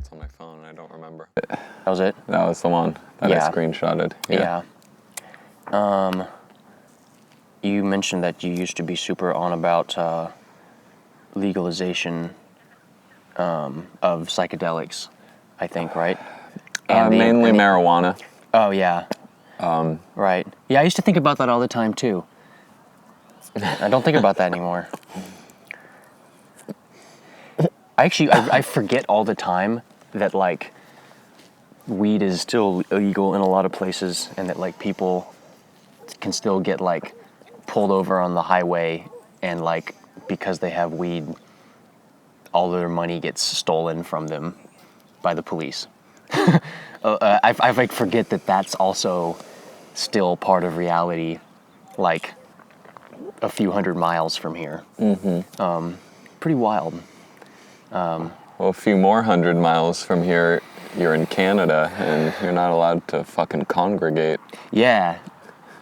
screenshots on my phone and I don't remember. That was it? That was the one that I screenshotted. Yeah. You mentioned that you used to be super on about legalization of psychedelics, I think, right? Mainly marijuana. Oh, yeah. Right. Yeah, I used to think about that all the time, too. I don't think about that anymore. I forget all the time that, like, weed is still illegal in a lot of places and that, like, people can still get, like, pulled over on the highway and, like, because they have weed, all their money gets stolen from them by the police. I like forget that that's also still part of reality, like a few hundred miles from here. Pretty wild. Well, a few more 100 miles from here, you're in Canada and you're not allowed to fucking congregate. Yeah,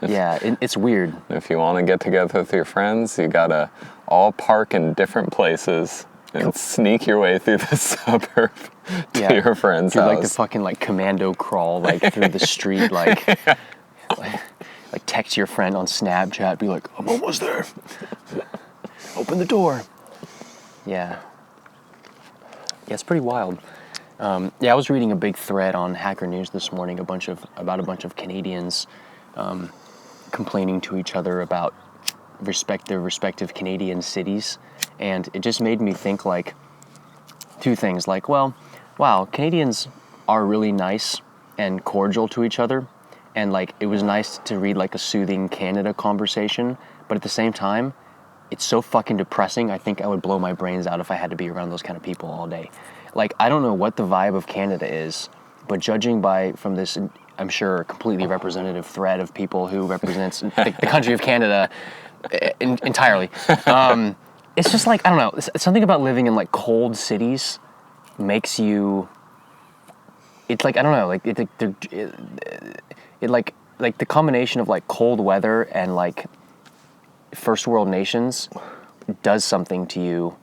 it's weird. If you want to get together with your friends, you gotta all park in different places and sneak your way through the suburb to your friend's house. Do like the fucking like commando crawl like through the street, like, like text your friend on Snapchat, be like, I'm almost there. Open the door. Yeah, it's pretty wild. I was reading a big thread on Hacker News this morning, about a bunch of Canadians complaining to each other about their respective Canadian cities, and it just made me think like two things. Like, well, wow, Canadians are really nice and cordial to each other, and like it was nice to read like a soothing Canada conversation, but at the same time, it's so fucking depressing. I think I would blow my brains out if I had to be around those kind of people all day. Like, I don't know what the vibe of Canada is, but judging from this, I'm sure, completely representative thread of people who represents the country of Canada entirely. It's just like, I don't know, something about living in like cold cities makes you, it's like, I don't know, like it like the combination of like cold weather and like first world nations does something to you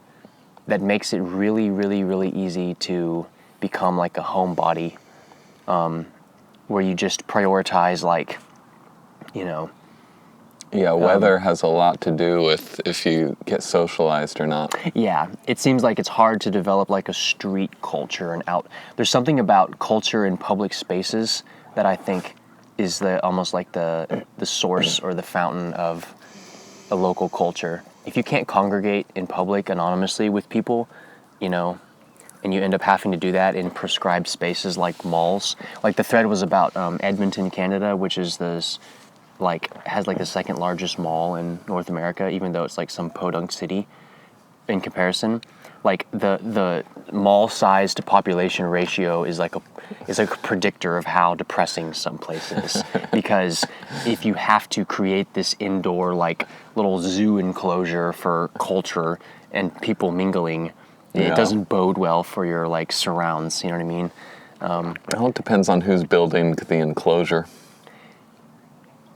that makes it really, really, really easy to become like a homebody, where you just prioritize like, you know. Yeah, weather has a lot to do with if you get socialized or not. Yeah, it seems like it's hard to develop like a street culture and there's something about culture in public spaces that I think is almost like the source or the fountain of a local culture. If you can't congregate in public anonymously with people, you know, and you end up having to do that in prescribed spaces like malls. Like the thread was about Edmonton, Canada, which is has like the second largest mall in North America, even though it's like some podunk city in comparison. Like the mall size to population ratio is like a predictor of how depressing some place is. Because if you have to create this indoor like little zoo enclosure for culture and people mingling, it doesn't bode well for your like surrounds. You know what I mean? Well, it depends on who's building the enclosure.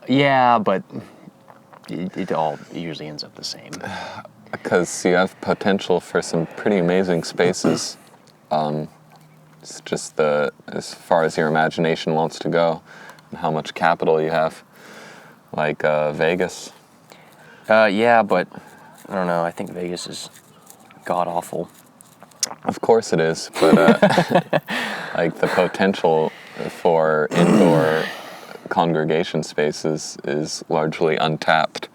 Yeah, but it all usually ends up the same. Because you have potential for some pretty amazing spaces. It's just as far as your imagination wants to go and how much capital you have. Like Vegas. Yeah, but I don't know. I think Vegas is god-awful. Of course it is, but like the potential for indoor congregation spaces is largely untapped.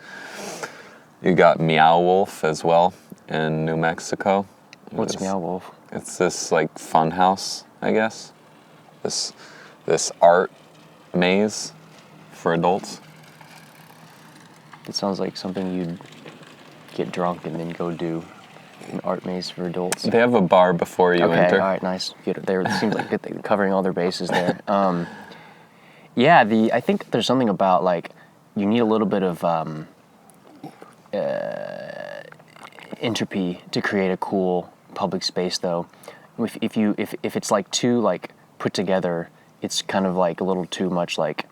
You got Meow Wolf as well in New Mexico. What's Meow Wolf? It's this like fun house, I guess. This art maze for adults. It sounds like something you'd get drunk and then go do. An art maze for adults. They have a bar before you enter. Okay, all right, nice. It seems like they're covering all their bases there. Yeah, I think there's something about like you need a little bit of entropy to create a cool public space, though. If it's like too like put together, it's kind of like a little too much like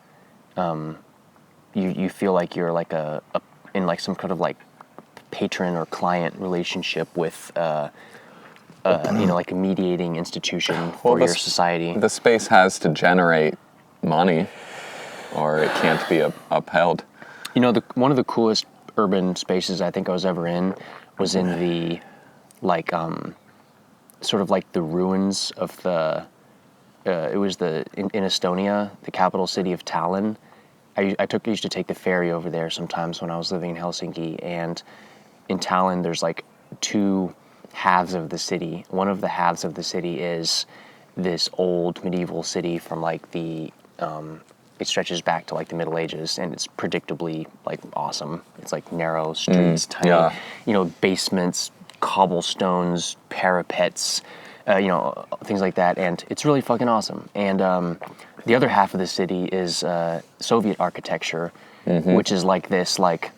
you feel like you're like in like some kind of like patron or client relationship with a like a mediating institution for your society. The space has to generate money, or it can't be upheld. You know, one of the coolest urban spaces I think I was ever in was in the, like, sort of like the ruins of the, it was in Estonia, the capital city of Tallinn. I used to take the ferry over there sometimes when I was living in Helsinki, and in Tallinn there's like two halves of the city. One of the halves of the city is this old medieval city from like it stretches back to like the Middle Ages, and it's predictably like awesome. It's like narrow streets, tiny, basements, cobblestones, parapets, things like that, and it's really fucking awesome. And the other half of the city is Soviet architecture, which is like this, like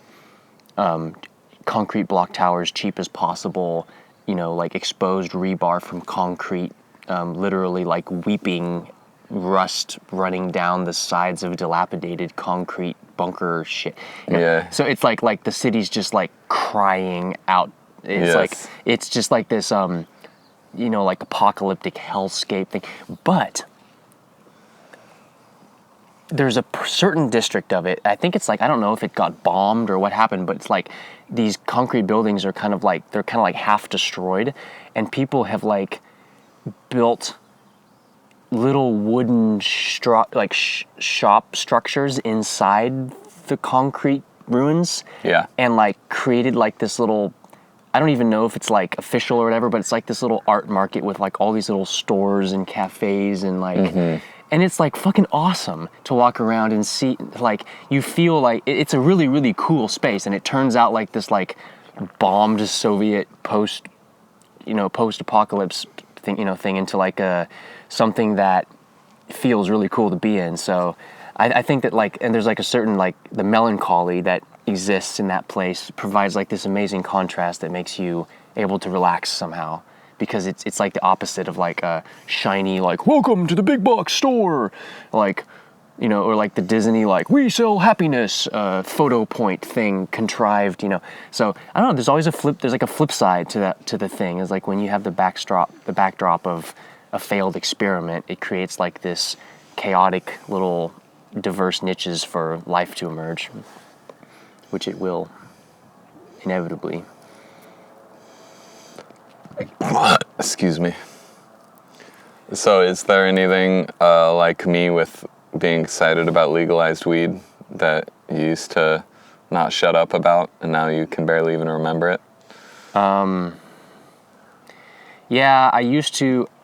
concrete block towers, cheap as possible, like exposed rebar from concrete, literally like weeping rust running down the sides of dilapidated concrete bunker shit. Yeah. So it's like the city's just like crying out. It's like, it's just like this, like apocalyptic hellscape thing. But there's a certain district of it, I think it's like, I don't know if it got bombed or what happened, but it's like these concrete buildings are kind of like half destroyed, and people have like built little wooden shop structures inside the concrete ruins. Yeah. And like created like this little, I don't even know if it's like official or whatever, but it's like this little art market with like all these little stores and cafes and like, and it's like fucking awesome to walk around and see. Like you feel like it's a really, really cool space, and it turns out like this like bombed Soviet post-apocalypse thing into like something that feels really cool to be in. So I think that like, and there's like a certain like the melancholy that exists in that place provides like this amazing contrast that makes you able to relax somehow, because it's like the opposite of like a shiny like welcome to the big box store, like, or like the Disney like we sell happiness photo point thing contrived, So I don't know, there's always there's like a flip side to the thing. Is like when you have the backdrop of a failed experiment, it creates like this chaotic little diverse niches for life to emerge, which it will inevitably. Excuse me. So is there anything like me with being excited about legalized weed that you used to not shut up about and now you can barely even remember it? Yeah, I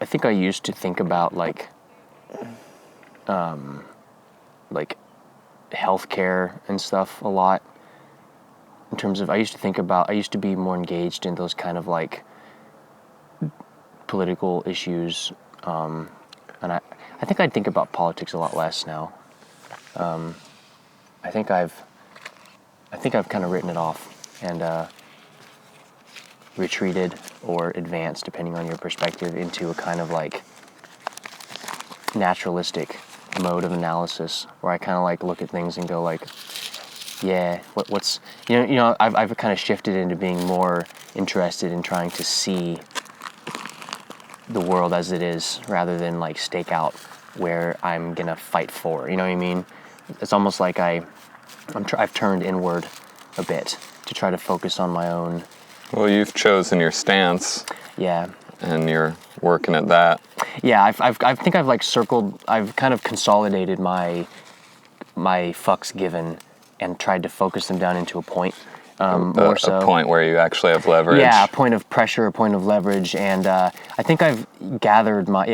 think I used to think about like healthcare and stuff a lot. In terms of, I used to be more engaged in those kind of like political issues, and I think I think about politics a lot less now. I think I've kind of written it off and retreated or advanced, depending on your perspective, into a kind of like naturalistic mode of analysis, where I kind of like look at things and go like, yeah, what's I've kind of shifted into being more interested in trying to see the world as it is, rather than like stake out where I'm gonna fight for. You know what I mean? It's almost like I've turned inward a bit to try to focus on my own. Well, you've chosen your stance. Yeah. And you're working at that. Yeah, I think I've like circled. I've kind of consolidated my fucks given and tried to focus them down into a point. More so. A point where you actually have leverage. Yeah, a point of pressure, a point of leverage, and I think I've gathered my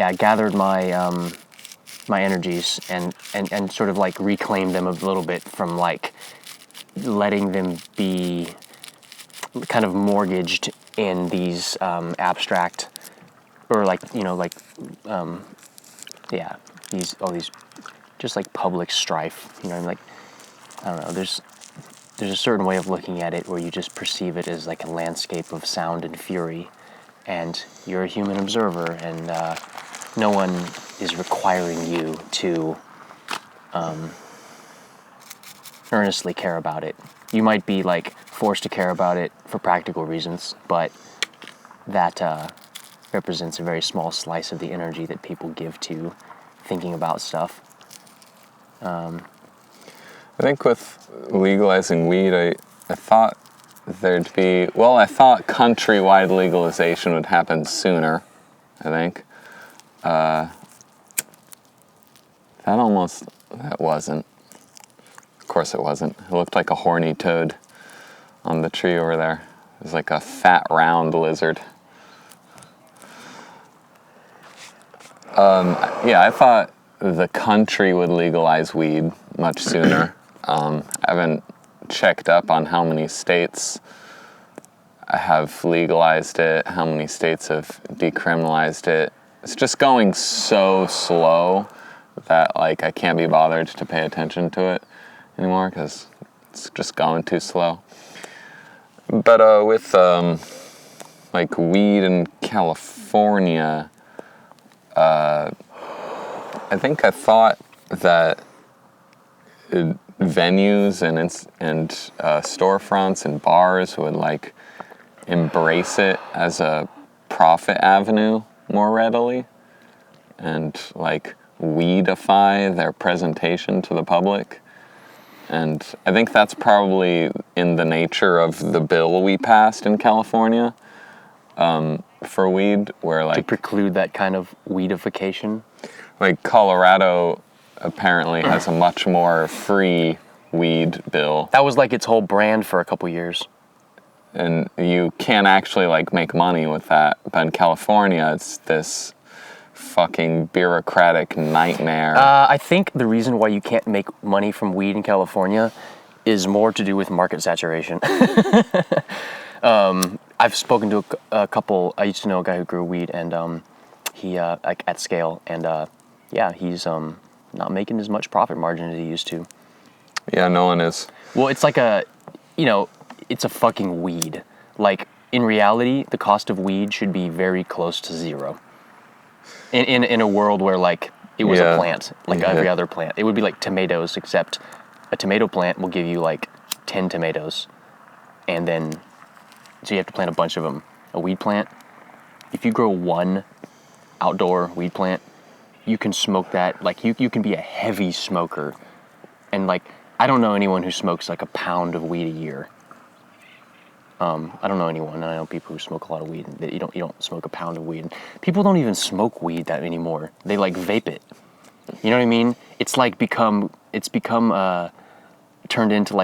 my energies and sort of like reclaimed them a little bit from like letting them be kind of mortgaged in these abstract or these just like public strife, like I don't know, there's a certain way of looking at it where you just perceive it as like a landscape of sound and fury, and you're a human observer, and no one is requiring you to earnestly care about it. You might be like forced to care about it for practical reasons, but that represents a very small slice of the energy that people give to thinking about stuff. I think with legalizing weed, I thought there'd be, I thought countrywide legalization would happen sooner, I think. That wasn't. Of course it wasn't. It looked like a horny toad on the tree over there. It was like a fat, round lizard. I thought the country would legalize weed much sooner. I haven't checked up on how many states have legalized it, how many states have decriminalized it. It's just going so slow that I can't be bothered to pay attention to it anymore because it's just going too slow. But with weed in California, I think I thought that venues and storefronts and bars would embrace it as a profit avenue more readily and weedify their presentation to the public. And I think that's probably in the nature of the bill we passed in California for weed, where to preclude that kind of weedification. Colorado apparently has a much more free weed bill. That was its whole brand for a couple years. And you can't actually make money with that. But in California, it's this fucking bureaucratic nightmare. I think the reason why you can't make money from weed in California is more to do with market saturation. I've spoken to a couple. I used to know a guy who grew weed, and he at scale, and he's not making as much profit margin as he used to. Yeah, no one is. Well, it's it's a fucking weed. In reality, the cost of weed should be very close to zero. In a world where it was a plant, every other plant. It would be like tomatoes, except a tomato plant will give you 10 tomatoes. And then, so you have to plant a bunch of them. A weed plant, if you grow one outdoor weed plant, you can smoke that, you can be a heavy smoker. And I don't know anyone who smokes a pound of weed a year. I don't know anyone. I know people who smoke a lot of weed. You don't smoke a pound of weed. People don't even smoke weed that anymore. They vape it. You know what I mean? It's become turned into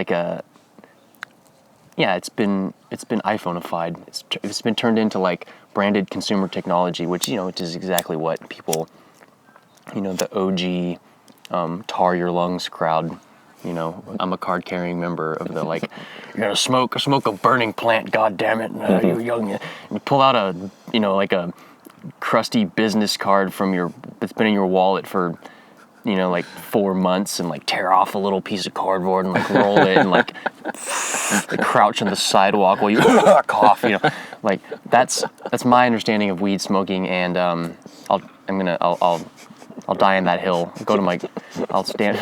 it's been iPhone-ified. It's been turned into branded consumer technology, which is exactly what people, the OG tar your lungs crowd. I'm a card-carrying member of the you're gonna smoke a burning plant. God damn it! You're young. And you pull out a a crusty business card that's been in your wallet for 4 months and tear off a little piece of cardboard and roll it and crouch on the sidewalk while you cough. That's my understanding of weed smoking, and I'll die in that hill. I'll stand.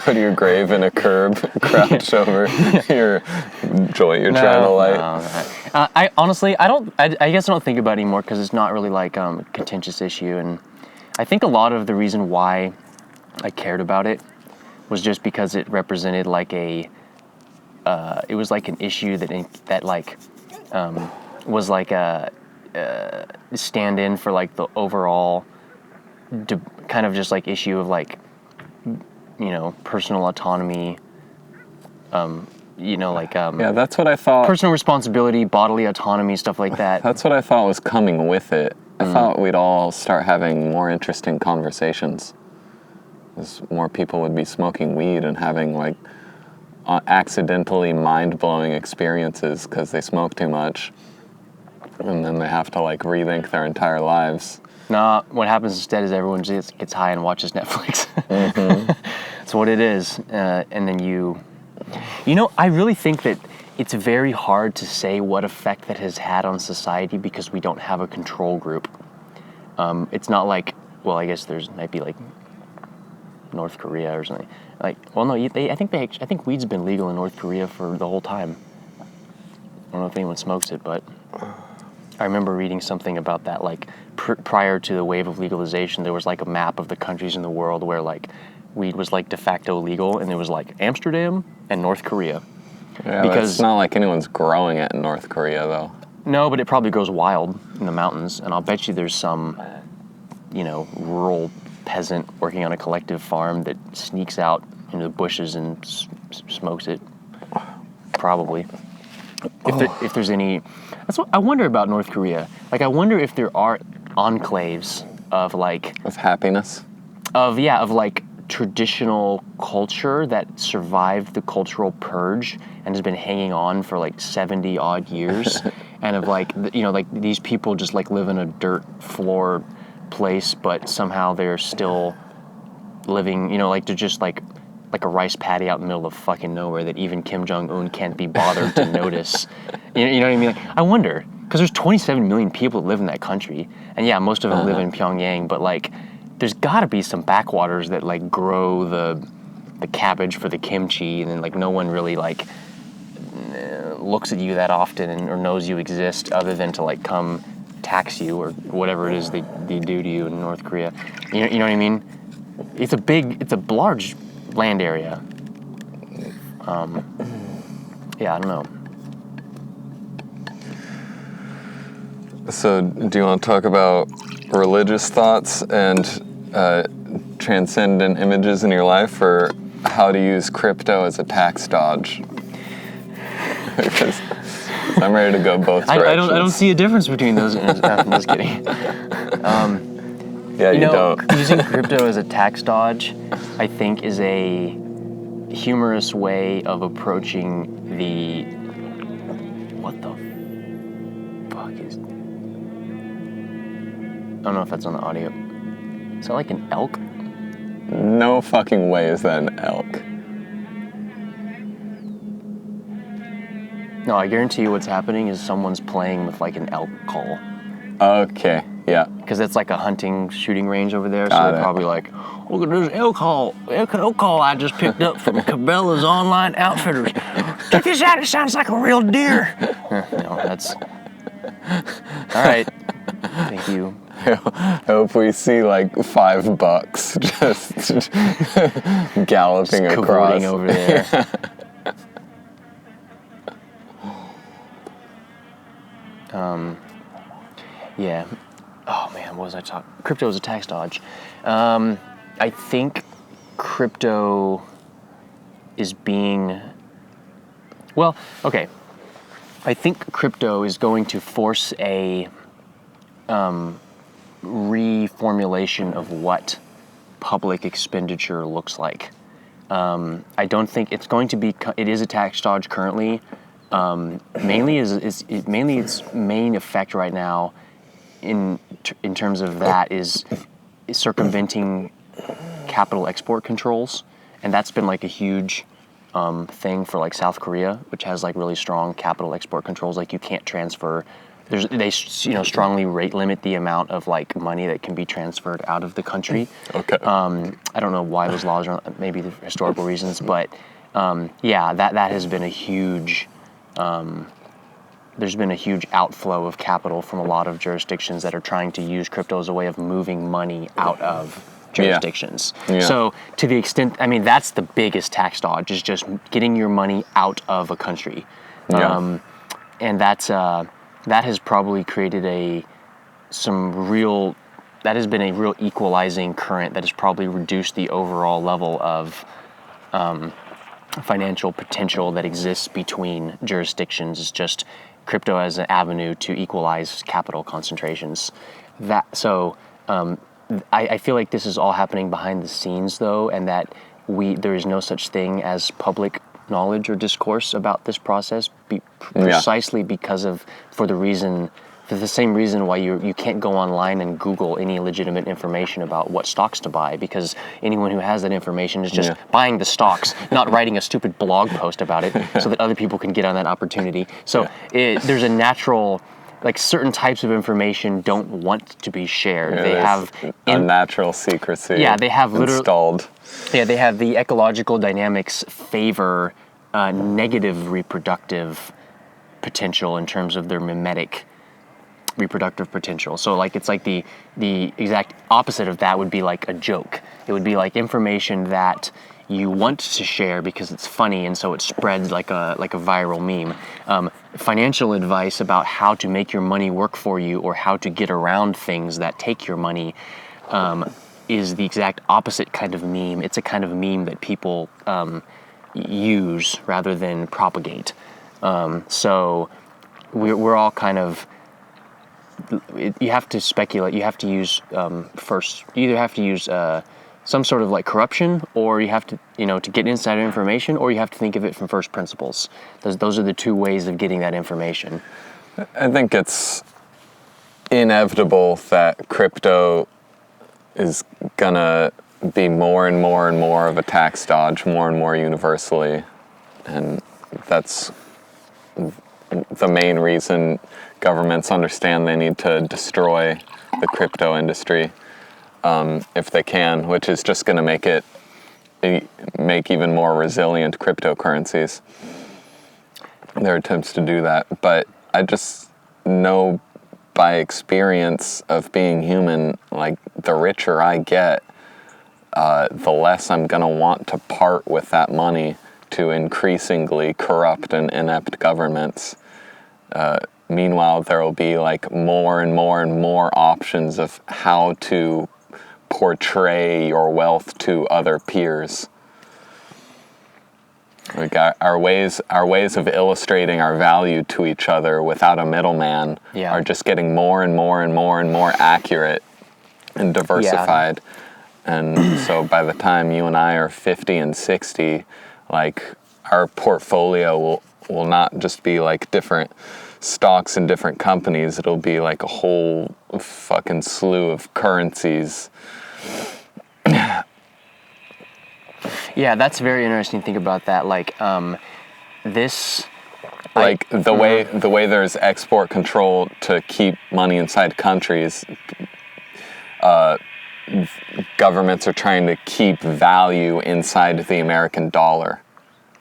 Go to your grave in a curb, crouch over your joint you're trying to light. No. I honestly, I guess I don't think about it anymore because it's not really a contentious issue, and I think a lot of the reason why I cared about it was just because it represented it was an issue that was a stand-in for the overall kind of just issue of personal autonomy, that's what I thought. Personal responsibility, bodily autonomy, stuff like that. That's what I thought was coming with it. I thought we'd all start having more interesting conversations. As more people would be smoking weed and having accidentally mind-blowing experiences because they smoke too much. And then they have to rethink their entire lives. Nah, what happens instead is everyone just gets high and watches Netflix. Mm-hmm. That's what it is. And then I really think that it's very hard to say what effect that has had on society because we don't have a control group. It's not I guess might be North Korea or something. I think weed's been legal in North Korea for the whole time. I don't know if anyone smokes it, but I remember reading something about that, like prior to the wave of legalization, there was like a map of the countries in the world where like weed was like de facto legal, and there was like Amsterdam and North Korea. Yeah, because it's not like anyone's growing it in North Korea, though. No, but it probably grows wild in the mountains, and I'll bet you there's some, rural peasant working on a collective farm that sneaks out into the bushes and smokes it. Probably. If there's any, that's what I wonder about North Korea. Like, I wonder if there are enclaves of like With happiness. Of like traditional culture that survived the cultural purge and has been hanging on for like 70 odd years, and of like like these people just like live in a dirt floor place, but somehow they're still living. Like they're just like a rice paddy out in the middle of fucking nowhere that even Kim Jong-un can't be bothered to notice. You know what I mean? Like, I wonder, because there's 27 million people that live in that country, and yeah, most of them live in Pyongyang, but like, there's got to be some backwaters that like grow the cabbage for the kimchi, and then like no one really like looks at you that often or knows you exist, other than to like come tax you or whatever it is they do to you in North Korea. You know what I mean? It's a large land area. Yeah, I don't know. So, do you want to talk about religious thoughts and transcendent images in your life, or how to use crypto as a tax dodge? Because I'm ready to go both directions. I don't see a difference between those. I'm just kidding. Yeah, you don't. Using crypto as a tax dodge, I think, is a humorous way of approaching the... What the fuck is... I don't know if that's on the audio. Is that like an elk? No fucking way is that an elk. No, I guarantee you what's happening is someone's playing with like an elk call. Okay, yeah. Because it's like a hunting shooting range over there, so Got they're it. probably like, look at this elk call I just picked up from Cabela's online outfitters. Check this out, it sounds like a real deer. That's... All right, thank you. I hope we see like $5 just galloping Just across. cavorting over there. Yeah. Oh man, what was I talking? Crypto is a tax dodge. I think crypto is being... Well, okay. I think crypto is going to force a reformulation of what public expenditure looks like. I don't think it's going to be... It is a tax dodge currently. Mainly its main effect right now in terms of that is circumventing capital export controls, and that's been like a huge thing for like South Korea, which has like really strong capital export controls. Like you can't transfer. They strongly rate limit the amount of like money that can be transferred out of the country. Okay. I don't know why those laws are, maybe the historical reasons, but yeah, that has been a huge. There's been a huge outflow of capital from a lot of jurisdictions that are trying to use crypto as a way of moving money out of jurisdictions. Yeah. So to the extent, I mean, that's the biggest tax dodge, is just getting your money out of a country. Yeah. And that has probably created that has been a real equalizing current that has probably reduced the overall level of financial potential that exists between jurisdictions. Is just crypto as an avenue to equalize capital concentrations. I feel like this is all happening behind the scenes, though, and that there is no such thing as public knowledge or discourse about this process, precisely because for the same reason why you can't go online and Google any legitimate information about what stocks to buy, because anyone who has that information is just buying the stocks, not writing a stupid blog post about it so that other people can get on that opportunity. So there's a natural, like, certain types of information don't want to be shared. Yeah, they have a natural secrecy. Yeah, they have installed. Yeah, they have the ecological dynamics favor negative reproductive potential in terms of their mimetic reproductive potential. So like it's like the exact opposite of that would be like a joke. It would be like information that you want to share because it's funny, and so it spreads like a viral meme. Financial advice about how to make your money work for you or how to get around things that take your money is the exact opposite kind of meme. It's a kind of meme that people use rather than propagate. So we're all kind of, you have to speculate. You have to use first. You either have to use some sort of like corruption, or you have to, to get insider information, or you have to think of it from first principles. Those are the two ways of getting that information. I think it's inevitable that crypto is gonna be more and more and more of a tax dodge, more and more universally, and that's the main reason governments understand they need to destroy the crypto industry if they can, which is just going to make even more resilient cryptocurrencies. There are attempts to do that, but I just know by experience of being human, like the richer I get, the less I'm going to want to part with that money to increasingly corrupt and inept governments. Meanwhile, there will be like more and more and more options of how to portray your wealth to other peers. Like our ways of illustrating our value to each other without a middleman are just getting more and more and more and more accurate and diversified. Yeah. And so by the time you and I are 50 and 60, like our portfolio will not just be like different stocks in different companies. It'll be like a whole fucking slew of currencies. Yeah, that's very interesting to think about that. Like, this... Like, the way there's export control to keep money inside countries, governments are trying to keep value inside the American dollar.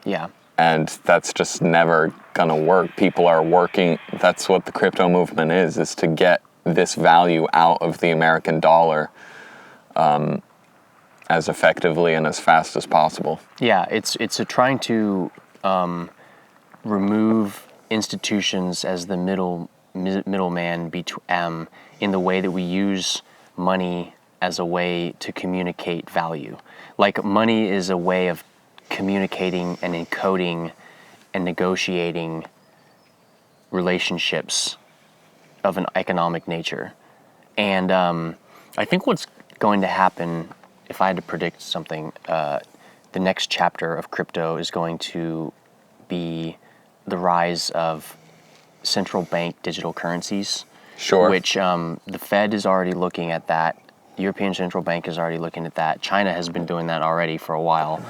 Yeah. And that's just never gonna work. People are working, that's what the crypto movement is to get this value out of the American dollar as effectively and as fast as possible. Yeah, it's trying to remove institutions as the middleman in the way that we use money as a way to communicate value. Like, money is a way of communicating and encoding and negotiating relationships of an economic nature. And I think what's going to happen, if I had to predict something, the next chapter of crypto is going to be the rise of central bank digital currencies. Sure. Which the Fed is already looking at that. The European Central Bank is already looking at that. China has been doing that already for a while,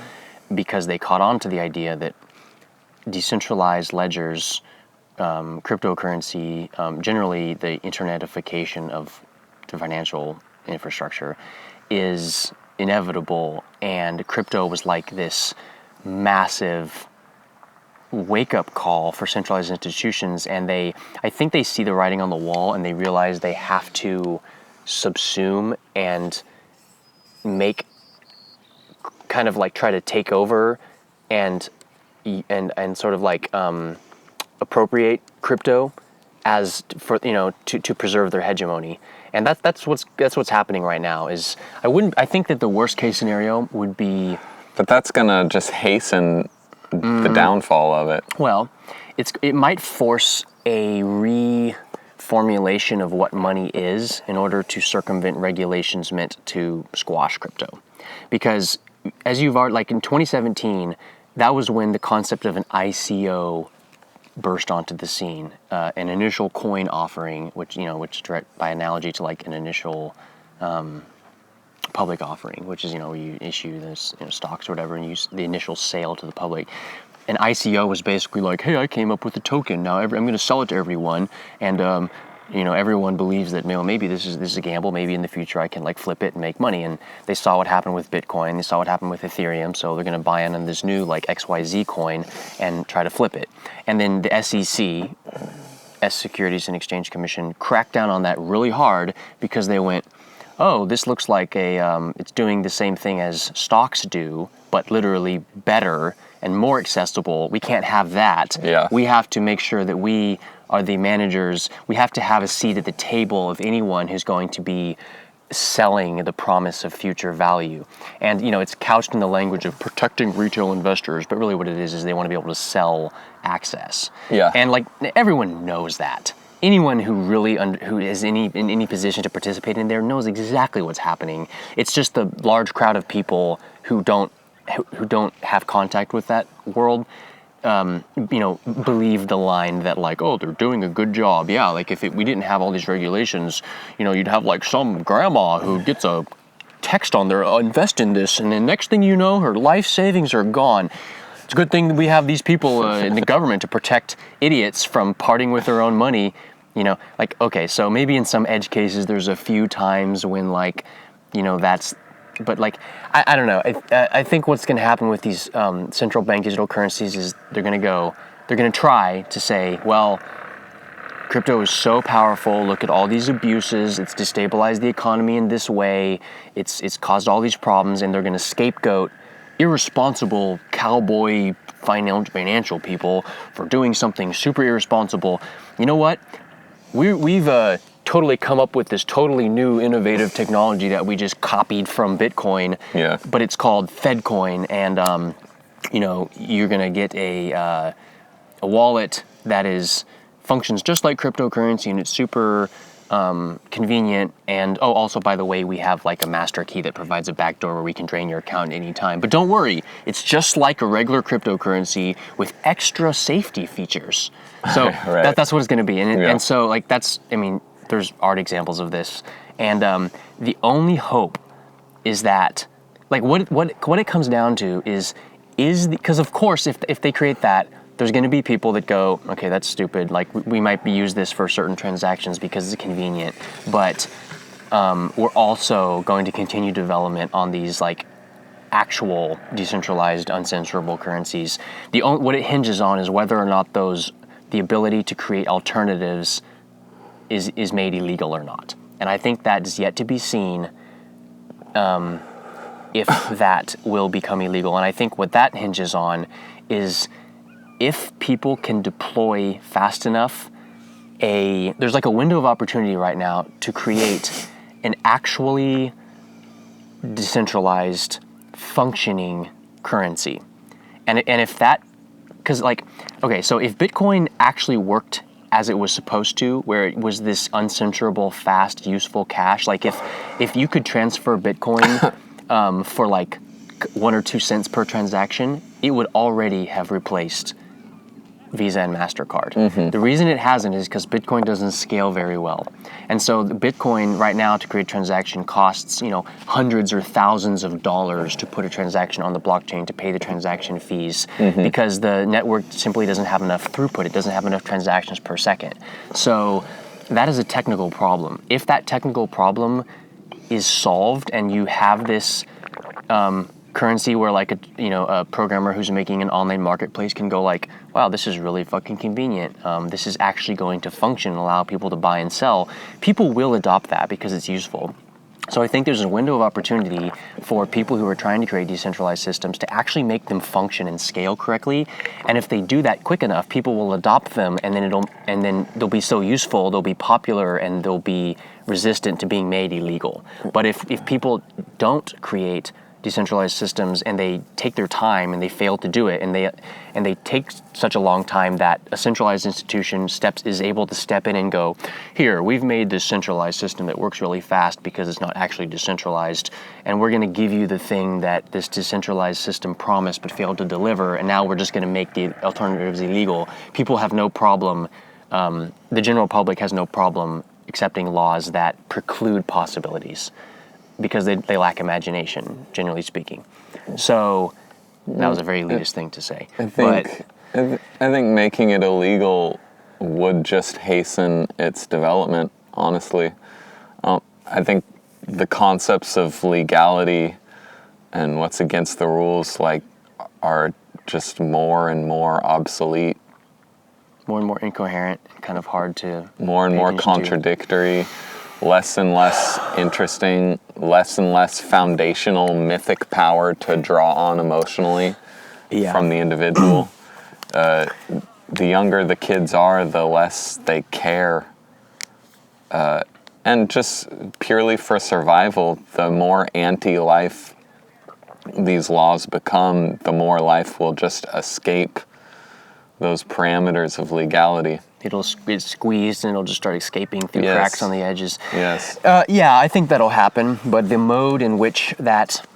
because they caught on to the idea that decentralized ledgers, cryptocurrency, generally the internetification of the financial infrastructure is inevitable, and crypto was like this massive wake-up call for centralized institutions, and I think they see the writing on the wall, and they realize they have to subsume and make, kind of like try to take over and sort of like appropriate crypto as for, to preserve their hegemony. And that's what's happening right now. Is I think that the worst case scenario would be, but that's gonna just hasten the downfall of it. Well, it might force a reformulation of what money is in order to circumvent regulations meant to squash crypto. Because as you've already, like in 2017, that was when the concept of an ICO burst onto the scene, an initial coin offering, which direct by analogy to like an initial public offering, which is where you issue this stocks or whatever and use the initial sale to the public. An ICO was basically like, hey, I came up with a token. Now I'm going to sell it to everyone, and everyone believes that maybe this is a gamble. Maybe in the future I can like flip it and make money. And they saw what happened with Bitcoin. They saw what happened with Ethereum. So they're going to buy in on this new like XYZ coin and try to flip it. And then the SEC U.S. Securities and Exchange Commission cracked down on that really hard because they went, oh, this looks like it's doing the same thing as stocks do, but literally better and more accessible. We can't have that. Yeah. We have to make sure that we are the managers. We have to have a seat at the table of anyone who's going to be selling the promise of future value. And, it's couched in the language of protecting retail investors, but really what it is they want to be able to sell access. Yeah. And everyone knows that. Anyone who really who is in any position to participate in there knows exactly what's happening. It's just the large crowd of people who don't have contact with that world, believe the line that oh, they're doing a good job. Yeah, if we didn't have all these regulations, you'd have some grandma who gets a text on there, invest in this, and then next thing you know, her life savings are gone. It's a good thing that we have these people in the government to protect idiots from parting with their own money. Okay, so maybe in some edge cases there's a few times when that's, but I don't know. I think what's going to happen with these central bank digital currencies is they're going to try to say, well, crypto is so powerful. Look at all these abuses. It's destabilized the economy in this way. It's caused all these problems, and they're going to scapegoat irresponsible cowboy financial people for doing something super irresponsible. You know what? We've totally come up with this totally new innovative technology that we just copied from Bitcoin. Yeah. But it's called FedCoin, and you're gonna get a wallet that functions just like cryptocurrency, and it's super convenient. And also, by the way, we have a master key that provides a backdoor where we can drain your account at any time. But don't worry, it's just like a regular cryptocurrency with extra safety features. So right. that's what it's going to be. And so there's art examples of this. And the only hope is that what it comes down to is because of course if they create that, there's going to be people that go, okay, that's stupid. We might use this for certain transactions because it's convenient, but we're also going to continue development on these actual decentralized, uncensorable currencies. What it hinges on is whether or not the ability to create alternatives is made illegal or not. And I think that is yet to be seen if that will become illegal. And I think what that hinges on is if people can deploy fast enough, there's a window of opportunity right now to create an actually decentralized, functioning currency. And if that, because so if Bitcoin actually worked as it was supposed to, where it was this uncensorable, fast, useful cash, if you could transfer Bitcoin for 1 or 2 cents per transaction, it would already have replaced Visa and MasterCard. Mm-hmm. The reason it hasn't is because Bitcoin doesn't scale very well. And so the Bitcoin right now to create a transaction costs, hundreds or thousands of dollars to put a transaction on the blockchain to pay the transaction fees because the network simply doesn't have enough throughput. It doesn't have enough transactions per second. So that is a technical problem. If that technical problem is solved and you have this currency where a programmer who's making an online marketplace can go wow, this is really fucking convenient. This is actually going to function and allow people to buy and sell. People will adopt that because it's useful. So I think there's a window of opportunity for people who are trying to create decentralized systems to actually make them function and scale correctly. And if they do that quick enough, people will adopt them, and then they'll be so useful, they'll be popular, and they'll be resistant to being made illegal. But if people don't create decentralized systems and they take their time and they fail to do it and they take such a long time that a centralized institution is able to step in and go, here, we've made this centralized system that works really fast because it's not actually decentralized, and we're going to give you the thing that this decentralized system promised but failed to deliver, and now we're just going to make the alternatives illegal. People have no problem, the general public has no problem accepting laws that preclude possibilities, because they lack imagination, generally speaking. So that was a very elitist thing to say. I think making it illegal would just hasten its development, honestly. I think the concepts of legality and what's against the rules are just more and more obsolete More and more incoherent, kind of hard to more and pay more attention to. contradictory, less and less interesting, less and less foundational mythic power to draw on emotionally from the individual. The younger the kids are, the less they care. And just purely for survival, the more anti-life these laws become, the more life will just escape those parameters of legality. It'll get squeezed and it'll just start escaping through Yes. cracks on the edges. Yes. Yeah, I think that'll happen. But the mode in which that,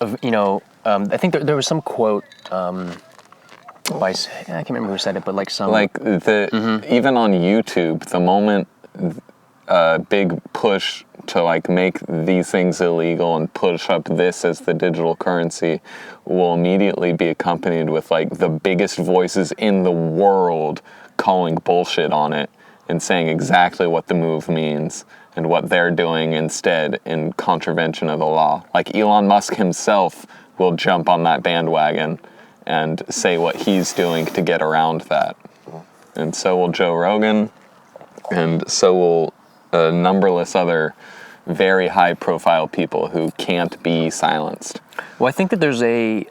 I think there was some quote by, I can't remember who said it, but like some... Like even on YouTube, the moment a big push to like make these things illegal and push up this as the digital currency will immediately be accompanied with like the biggest voices in the world calling bullshit on it and saying exactly what the move means and what they're doing instead in contravention of the law. Like Elon Musk himself will jump on that bandwagon and say what he's doing to get around that. And so will Joe Rogan, and so will numberless other very high-profile people who can't be silenced. Well, I think that there's a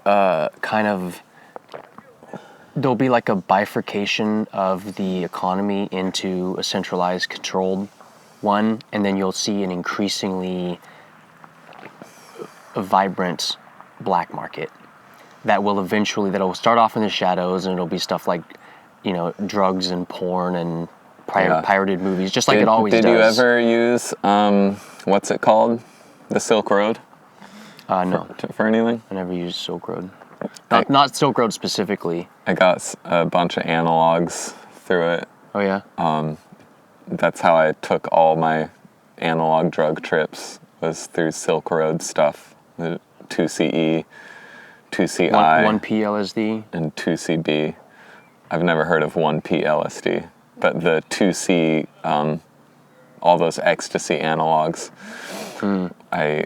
there'll be like a bifurcation of the economy into a centralized, controlled one, and then you'll see an increasingly vibrant black market that'll start off in the shadows, and it'll be stuff like, drugs and porn and pirated movies, just like it always does. Did you ever use, what's it called? The Silk Road? No. For anything? I never used Silk Road. Not Silk Road specifically. I got a bunch of analogs through it. Oh, yeah? That's how I took all my analog drug trips, was through Silk Road stuff. The 2CE, 2CI, 1P LSD, and 2CB. I've never heard of 1P LSD, but the 2C, all those ecstasy analogs, I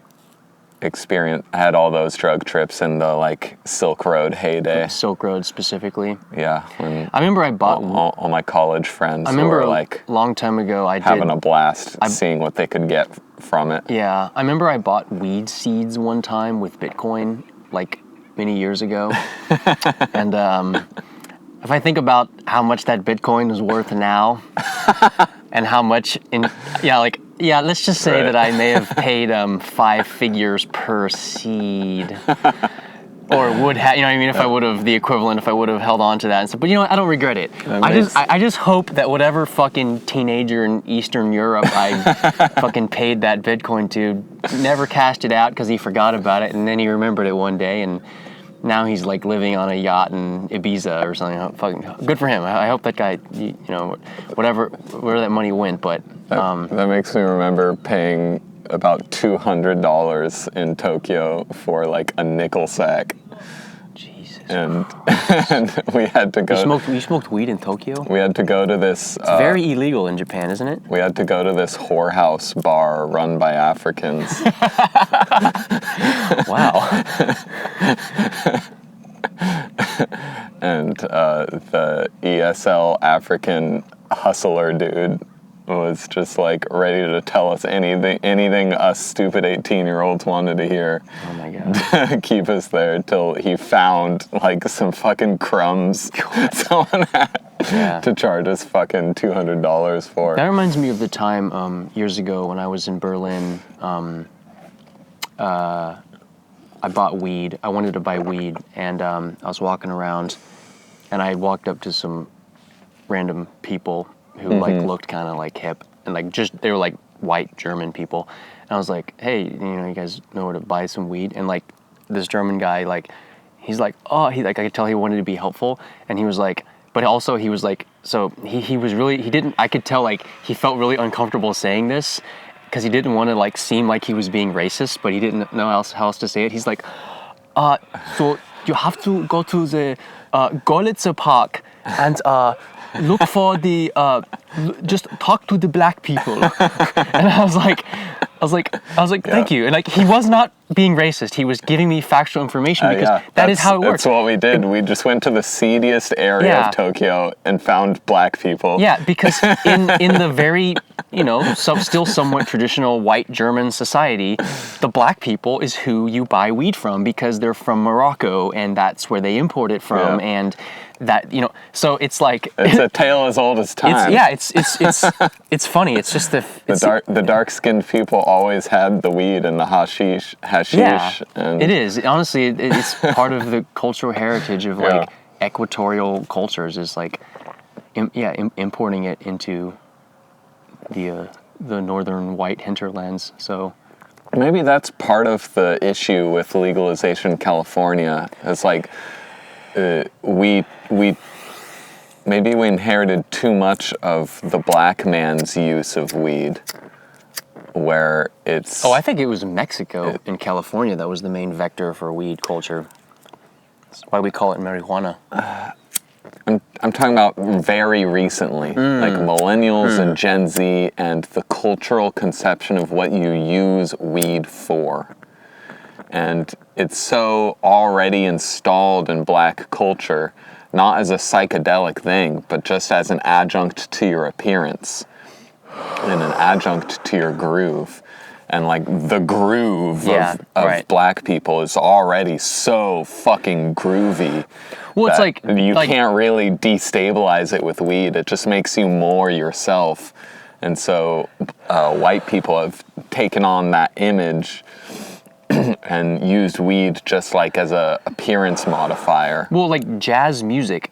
had all those drug trips in the like Silk Road heyday. Silk Road specifically. Yeah, when I remember I bought all my college friends were like a long time ago having a blast seeing what they could get from it. Yeah, I remember I bought weed seeds one time with Bitcoin like many years ago. And if I think about how much that Bitcoin is worth now and how much let's just say that I may have paid 5 figures per seed, or would have, if I would have the equivalent, if I would have held on to that and stuff. But I don't regret it. I just hope that whatever fucking teenager in Eastern Europe I fucking paid that Bitcoin to never cashed it out because he forgot about it, and then he remembered it one day, and now he's like living on a yacht in Ibiza or something. Fucking good for him. I hope that guy, where that money went. But that makes me remember paying about $200 in Tokyo for like a nickel sack. Jesus. And we had to go. You smoked weed in Tokyo? We had to go to this. It's very illegal in Japan, isn't it? We had to go to this whorehouse bar run by Africans. Wow. And the ESL African hustler dude was just like ready to tell us anything us stupid 18-year-olds wanted to hear. Oh my god. Keep us there till he found like some fucking crumbs someone had to charge us fucking $200 for. That reminds me of the time years ago when I was in Berlin. I bought weed. I wanted to buy weed, and I was walking around, and I walked up to some random people who like looked kind of like hip, and like they were like white German people, and I was like, hey, you guys know where to buy some weed? And like this German guy, like he's like, oh, I could tell he wanted to be helpful, and he was like, but also he was like, so he was really, I could tell like he felt really uncomfortable saying this, because he didn't want to like seem like he was being racist, but he didn't know how else to say it. He's like, so you have to go to the Gorlitzer Park and look for the just talk to the black people. And I was like, thank you. And like, he was not being racist. He was giving me factual information because that is how it works. That's what we did. We just went to the seediest area of Tokyo and found black people. Yeah, because in the very, still somewhat traditional white German society, the black people is who you buy weed from because they're from Morocco and that's where they import it from. Yeah. And that, so it's like... It's a tale as old as time. It's funny. It's just the dark-skinned people always had the weed and the hashish. Yeah, and it is. Honestly, it's part of the cultural heritage of like equatorial cultures is like, importing it into the northern white hinterlands. So maybe that's part of the issue with legalization in California. It's like we inherited too much of the black man's use of weed, where it's... Oh, I think it was Mexico and California that was the main vector for weed culture. That's why we call it marijuana. I'm talking about very recently, like millennials and Gen Z, and the cultural conception of what you use weed for. And it's so already installed in black culture, not as a psychedelic thing, but just as an adjunct to your appearance and an adjunct to your groove. And like the groove of black people is already so fucking groovy. Well, it's like you can't really destabilize it with weed. It just makes you more yourself. And so white people have taken on that image and used weed just like as a appearance modifier. Well, like jazz music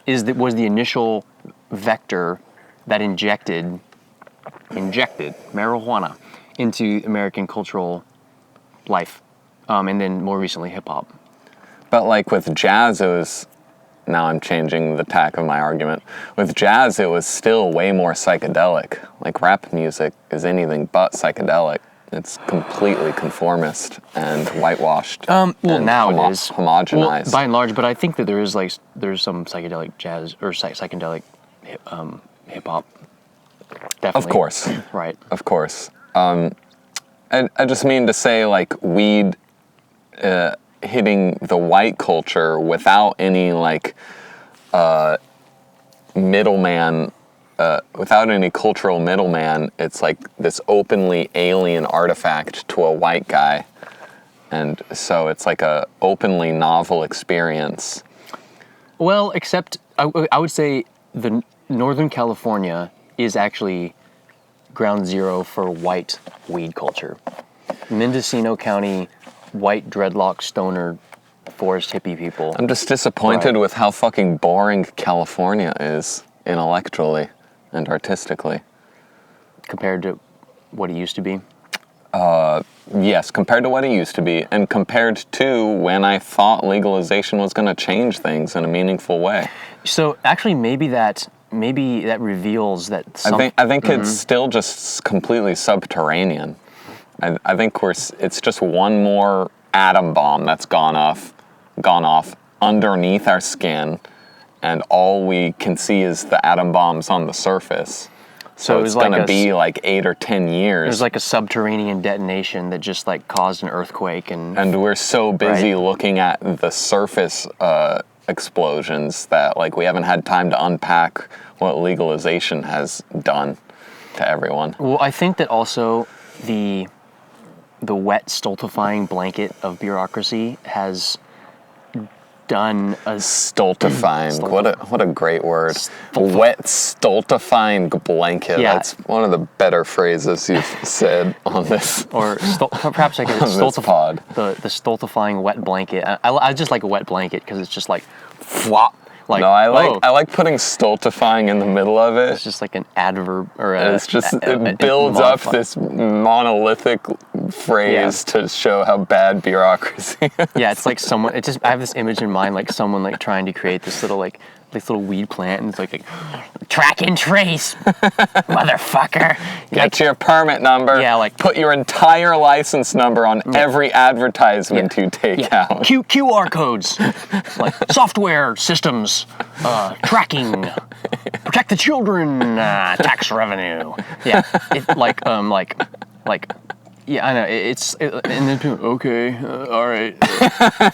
was the initial vector that injected marijuana into American cultural life, and then more recently hip hop. But like with jazz, it was... Now I'm changing the tack of my argument. With jazz, it was still way more psychedelic. Like rap music is anything but psychedelic. It's completely conformist and whitewashed. Well, now it is homogenized. Well, by and large, but I think that there's some psychedelic jazz or psychedelic hip hop. Definitely. Of course. Right. Of course. I just mean to say, like, weed hitting the white culture without any, like, middleman, without any cultural middleman, it's like this openly alien artifact to a white guy. And so it's like a openly novel experience. Well, except I would say the Northern California is actually ground zero for white weed culture. Mendocino County, white dreadlock stoner forest hippie people. I'm just disappointed with how fucking boring California is intellectually and artistically. Compared to what it used to be? Yes, compared to what it used to be, and compared to when I thought legalization was going to change things in a meaningful way. So actually, maybe that reveals that. I think it's still just completely subterranean. I think it's just one more atom bomb that's gone off underneath our skin, and all we can see is the atom bombs on the surface. So it's going to be like 8 or 10 years. There's like a subterranean detonation that just like caused an earthquake. And we're so busy looking at the surface explosions that like we haven't had time to unpack what legalization has done to everyone. Well, I think that also the wet stultifying blanket of bureaucracy has done a... Stultifying. What a great word. Wet stultifying blanket. Yeah. That's one of the better phrases you've said on this. Or perhaps I could stultify the stultifying wet blanket. I just like a wet blanket because it's just like flop. Like, no, I like putting stultifying in the middle of it. It's just like an adverb or it builds up this monolithic phrase to show how bad bureaucracy is. Yeah, it's like someone. I have this image in mind, like someone like trying to create this little weed plant, and it's like track and trace, motherfucker. Get your permit number. Yeah, like put your entire license number on every advertisement you take out. QR codes, like software systems, tracking. protect the children, tax revenue. Yeah, yeah, I know. And then people, okay, all right.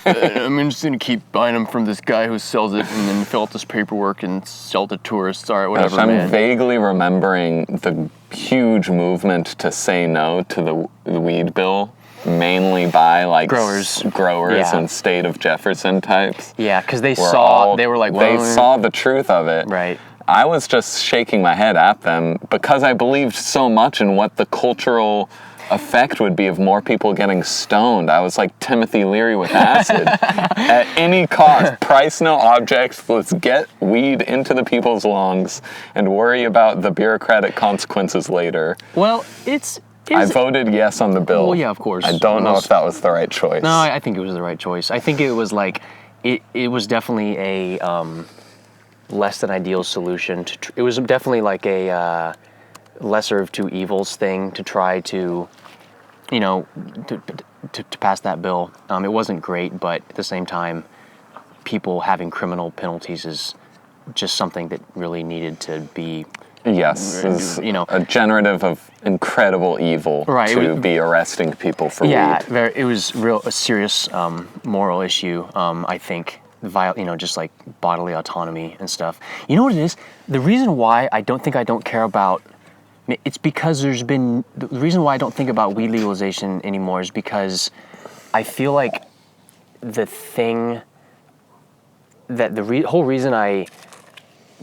I'm just gonna keep buying them from this guy who sells it, and then fill out this paperwork and sell it to tourists. All right, whatever, I'm man. vaguely remembering the huge movement to say no to the weed bill, mainly by like Growers yeah. And state of Jefferson types. Yeah, because they were like, well, they saw the truth of it. Right. I was just shaking my head at them because I believed so much in what the cultural effect would be of more people getting stoned. I was like Timothy Leary with acid. At any cost, price no object, let's get weed into the people's lungs and worry about the bureaucratic consequences later. Well, I voted yes on the bill. Well, yeah, of course. I don't know if that was the right choice. No, I think it was the right choice. I think it was like, it was definitely a less than ideal solution. It was definitely like a lesser of two evils thing to try to, to pass that bill. It wasn't great, but at the same time, people having criminal penalties is just something that really needed to be. Yes, is a generative of incredible evil to be arresting people for weed. Yeah, it was a serious moral issue. I think, just like bodily autonomy and stuff. You know what it is? The reason why I don't care about. It's because the reason why I don't think about weed legalization anymore is because I feel like the thing that whole reason I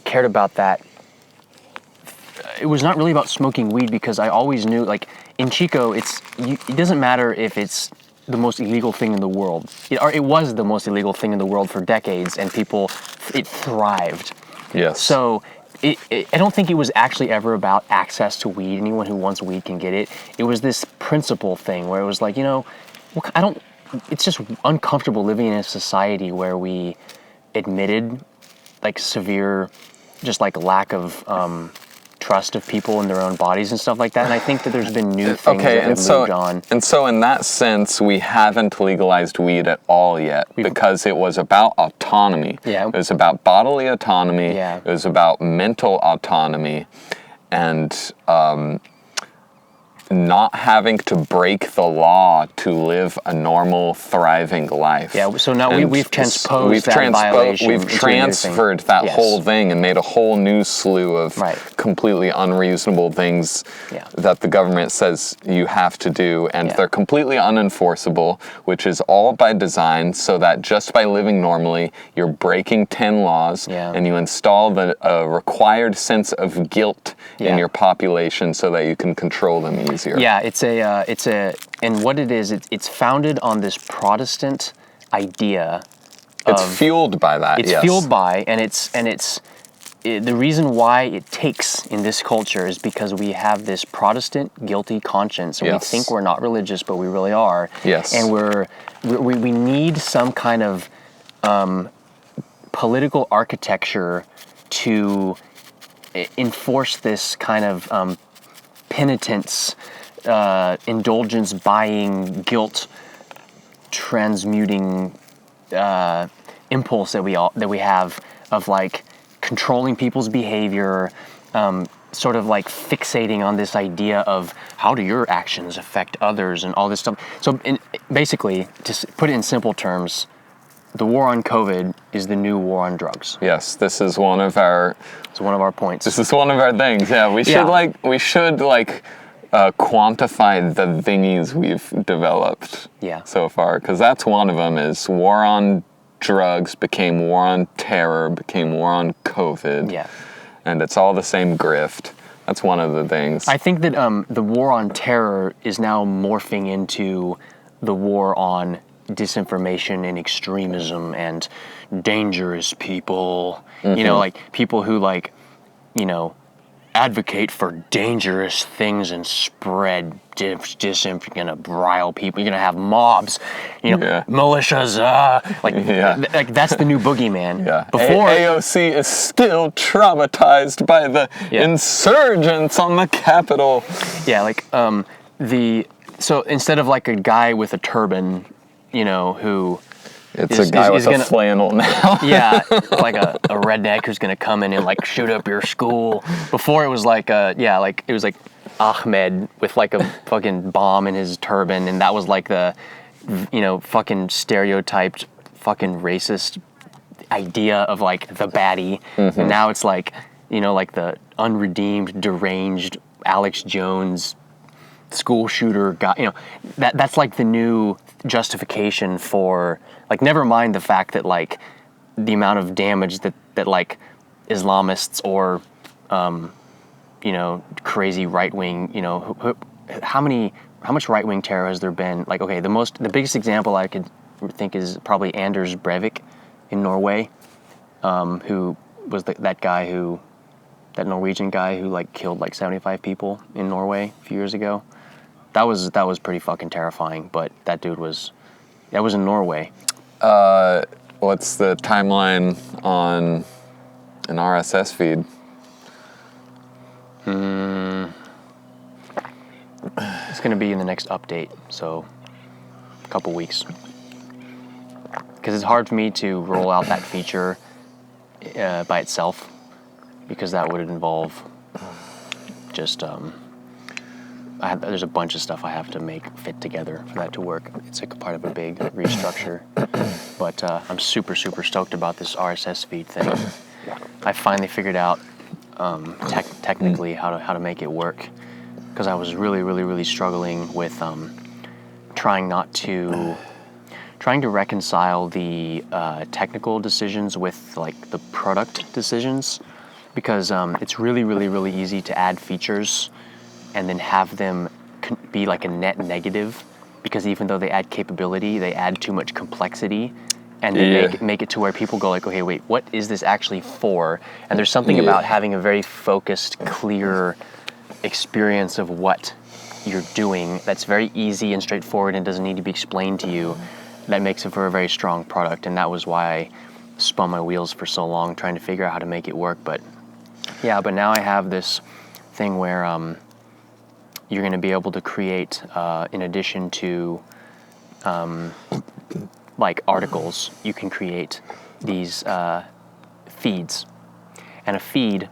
cared about that, it was not really about smoking weed, because I always knew, like, in Chico, it doesn't matter if it's the most illegal thing in the world. It was the most illegal thing in the world for decades, and it thrived. Yes. So I don't think it was actually ever about access to weed. Anyone who wants weed can get it. It was this principle thing where it was like, it's just uncomfortable living in a society where we admitted like severe, just like lack of trust of people in their own bodies and stuff like that. And I think that there's been new things that have moved on. And so in that sense, we haven't legalized weed at all yet, because it was about autonomy. Yeah. It was about bodily autonomy. Yeah. It was about mental autonomy, and not having to break the law to live a normal, thriving life. Yeah, so now we've transposed that violation. We've transferred that whole thing and made a whole new slew of completely unreasonable things that the government says you have to do, and they're completely unenforceable, which is all by design, so that just by living normally, you're breaking 10 laws, and you install the required sense of guilt in your population so that you can control them easier. Yeah, and what it is, it's founded on this Protestant idea. It's fueled by that. It's fueled by, and the reason why it takes in this culture is because we have this Protestant guilty conscience, and we think we're not religious, but we really are. Yes. And we need some kind of political architecture to enforce this kind of penitence, indulgence buying, guilt transmuting impulse that we have of like controlling people's behavior, sort of like fixating on this idea of how do your actions affect others and all this stuff. So basically, to put it in simple terms, the war on COVID is the new war on drugs. Yes, this is one of our points. This is one of our things. Yeah, we should quantify the thingies we've developed so far, because that's one of them. Is war on drugs became war on terror, became war on COVID. Yeah, and it's all the same grift. That's one of the things. I think that the war on terror is now morphing into the war on disinformation and extremism and dangerous people, like people who advocate for dangerous things and spread disinformation, gonna rile people, you're gonna have mobs, militias, like that's the new boogeyman. Yeah. Before AOC is still traumatized by the insurgents on the Capitol. Yeah, like so instead of like a guy with a turban, who It's a guy with a flannel now. Yeah, like a redneck who's gonna come in and like shoot up your school. Before it was like it was like Ahmed with like a fucking bomb in his turban, and that was like the, fucking stereotyped fucking racist idea of like the baddie. Mm-hmm. And now it's like, like the unredeemed, deranged Alex Jones school shooter guy. That's like the new justification for, like, never mind the fact that like the amount of damage that like Islamists or crazy right-wing, how much right-wing terror has there been? Like, okay, the biggest example I could think is probably Anders Breivik in Norway, who was that Norwegian guy who like killed like 75 people in Norway a few years ago. That was pretty fucking terrifying, but that was in Norway. What's the timeline on an RSS feed? It's going to be in the next update, so a couple weeks. Because it's hard for me to roll out that feature by itself, because that would involve just there's a bunch of stuff I have to make fit together for that to work. It's like a part of a big restructure. But I'm super, super stoked about this RSS feed thing. I finally figured out technically how to make it work, because I was really, really, really struggling with trying to reconcile the technical decisions with like the product decisions, because it's really, really, really easy to add features and then have them be like a net negative, because even though they add capability, they add too much complexity, and then make it to where people go like, okay, wait, what is this actually for? And there's something about having a very focused, clear experience of what you're doing that's very easy and straightforward and doesn't need to be explained to you, that makes it for a very strong product. And that was why I spun my wheels for so long trying to figure out how to make it work. But now I have this thing where you're going to be able to create, in addition to like articles, you can create these feeds. And a feed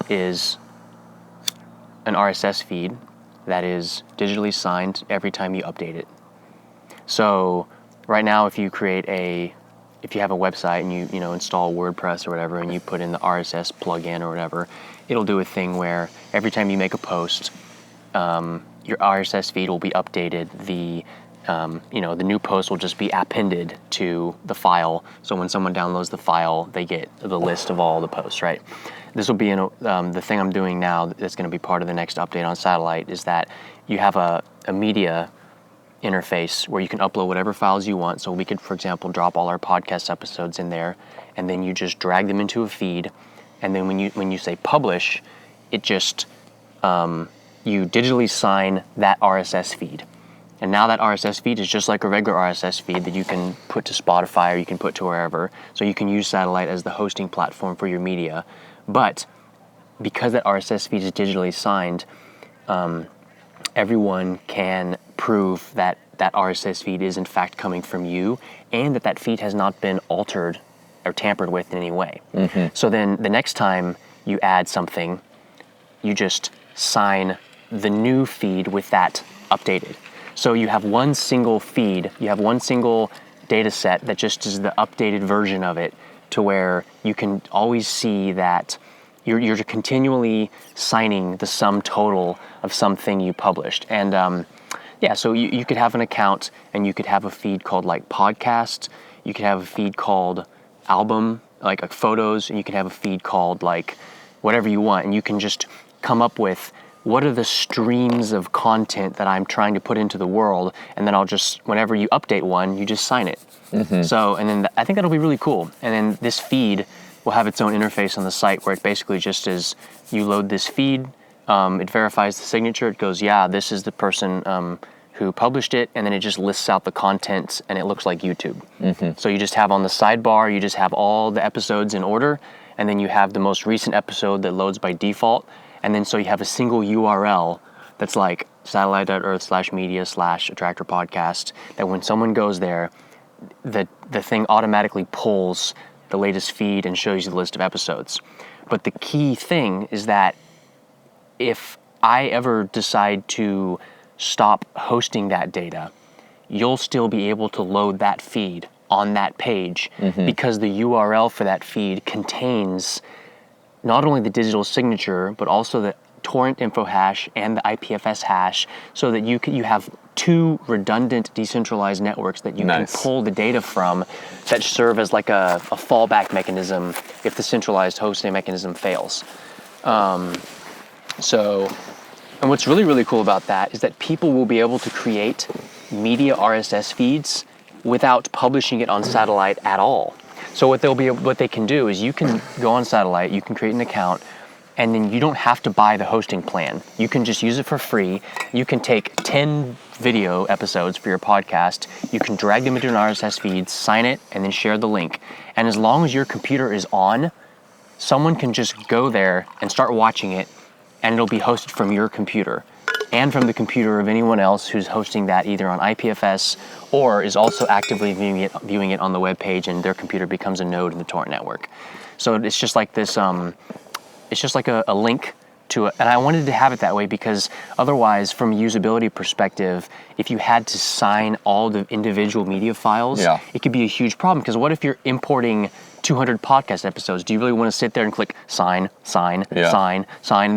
is an RSS feed that is digitally signed every time you update it. So right now, if you have a website and you install WordPress or whatever, and you put in the RSS plugin or whatever, it'll do a thing where every time you make a post, your RSS feed will be updated. The new post will just be appended to the file. So when someone downloads the file, they get the list of all the posts, right? This will be the thing I'm doing now that's going to be part of the next update on Satellite, is that you have a media interface where you can upload whatever files you want. So we could, for example, drop all our podcast episodes in there, and then you just drag them into a feed. And then when you say publish, it just you digitally sign that RSS feed. And now that RSS feed is just like a regular RSS feed that you can put to Spotify or you can put to wherever. So you can use Satellite as the hosting platform for your media. But because that RSS feed is digitally signed, everyone can prove that that RSS feed is in fact coming from you, and that feed has not been altered or tampered with in any way. Mm-hmm. So then the next time you add something, you just sign the new feed with that updated. So you have one single feed, you have one single data set that just is the updated version of it, to where you can always see that you're continually signing the sum total of something you published. And so you could have an account and you could have a feed called like podcast, you could have a feed called album, like photos, and you can have a feed called like whatever you want, and you can just come up with what are the streams of content that I'm trying to put into the world, and then I'll just, whenever you update one, you just sign it. Mm-hmm. So, and then I think that'll be really cool. And then this feed will have its own interface on the site, where it basically just is, you load this feed, it verifies the signature, it goes, yeah, this is the person who published it, and then it just lists out the contents, and it looks like YouTube. Mm-hmm. So you just have on the sidebar, you just have all the episodes in order, and then you have the most recent episode that loads by default, and then so you have a single URL that's like satellite.earth/media/attractorpodcast, that when someone goes there, the thing automatically pulls the latest feed and shows you the list of episodes. But the key thing is that if I ever decide to stop hosting that data, you'll still be able to load that feed on that page because the URL for that feed contains not only the digital signature, but also the torrent info hash and the IPFS hash, so that you have two redundant decentralized networks that you can pull the data from that serve as like a fallback mechanism if the centralized hosting mechanism fails. And what's really, really cool about that is that people will be able to create media RSS feeds without publishing it on satellite at all. So what they can do is you can go on satellite, you can create an account, and then you don't have to buy the hosting plan. You can just use it for free. You can take 10 video episodes for your podcast. You can drag them into an RSS feed, sign it, and then share the link. And as long as your computer is on, someone can just go there and start watching it, and it'll be hosted from your computer and from the computer of anyone else who's hosting that either on IPFS or is also actively viewing it on the web page, and their computer becomes a node in the torrent network. So it's just like this, it's just like a link to it. And I wanted to have it that way because otherwise, from a usability perspective, if you had to sign all the individual media files, it could be a huge problem. Because what if you're importing 200 podcast episodes? Do you really want to sit there and click sign, and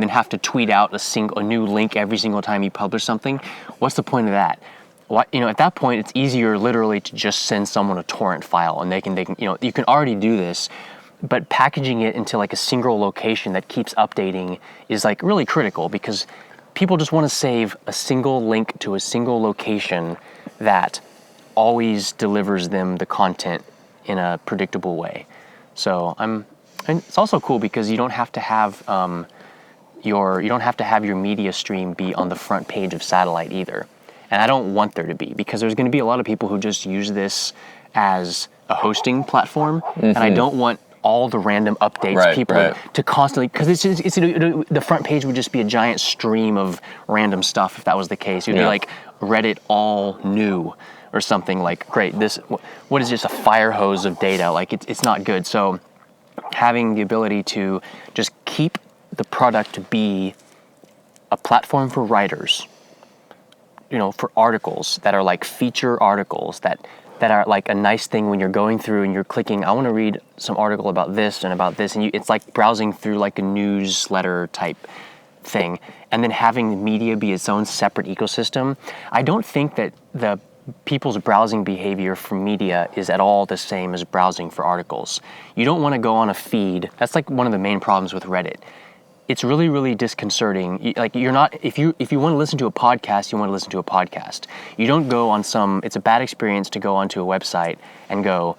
then have to tweet out a new link every single time you publish something? What's the point of that? At that point, it's easier literally to just send someone a torrent file, and they can you can already do this. But packaging it into like a single location that keeps updating is like really critical, because people just want to save a single link to a single location that always delivers them the content in a predictable way. So and it's also cool because you don't have to have your media stream be on the front page of satellite either. And I don't want there to be, because there's going to be a lot of people who just use this as a hosting platform, and I don't want all the random updates to constantly, because the front page would just be a giant stream of random stuff if that was the case. It would be like Reddit all new or something. Like, great, what is this, a fire hose of data? Like, it's not good. So having the ability to just keep the product to be a platform for writers, for articles that are like feature articles that are like a nice thing when you're going through and you're clicking, I want to read some article about this and about this, and it's like browsing through like a newsletter type thing, and then having the media be its own separate ecosystem. I don't think that the people's browsing behavior for media is at all the same as browsing for articles. You don't want to go on a feed. That's like one of the main problems with Reddit. It's really, really disconcerting. Like, you're not, if you want to listen to a podcast, you want to listen to a podcast. You don't go on it's a bad experience to go onto a website and go,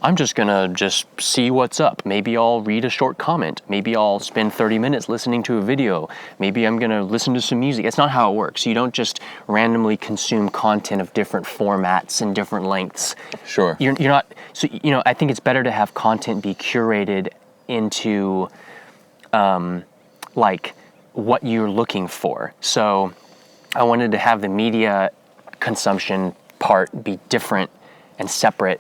I'm just going to see what's up. Maybe I'll read a short comment. Maybe I'll spend 30 minutes listening to a video. Maybe I'm going to listen to some music. It's not how it works. You don't just randomly consume content of different formats and different lengths. Sure. You're not, so, I think it's better to have content be curated into, like what you're looking for. So I wanted to have the media consumption part be different and separate,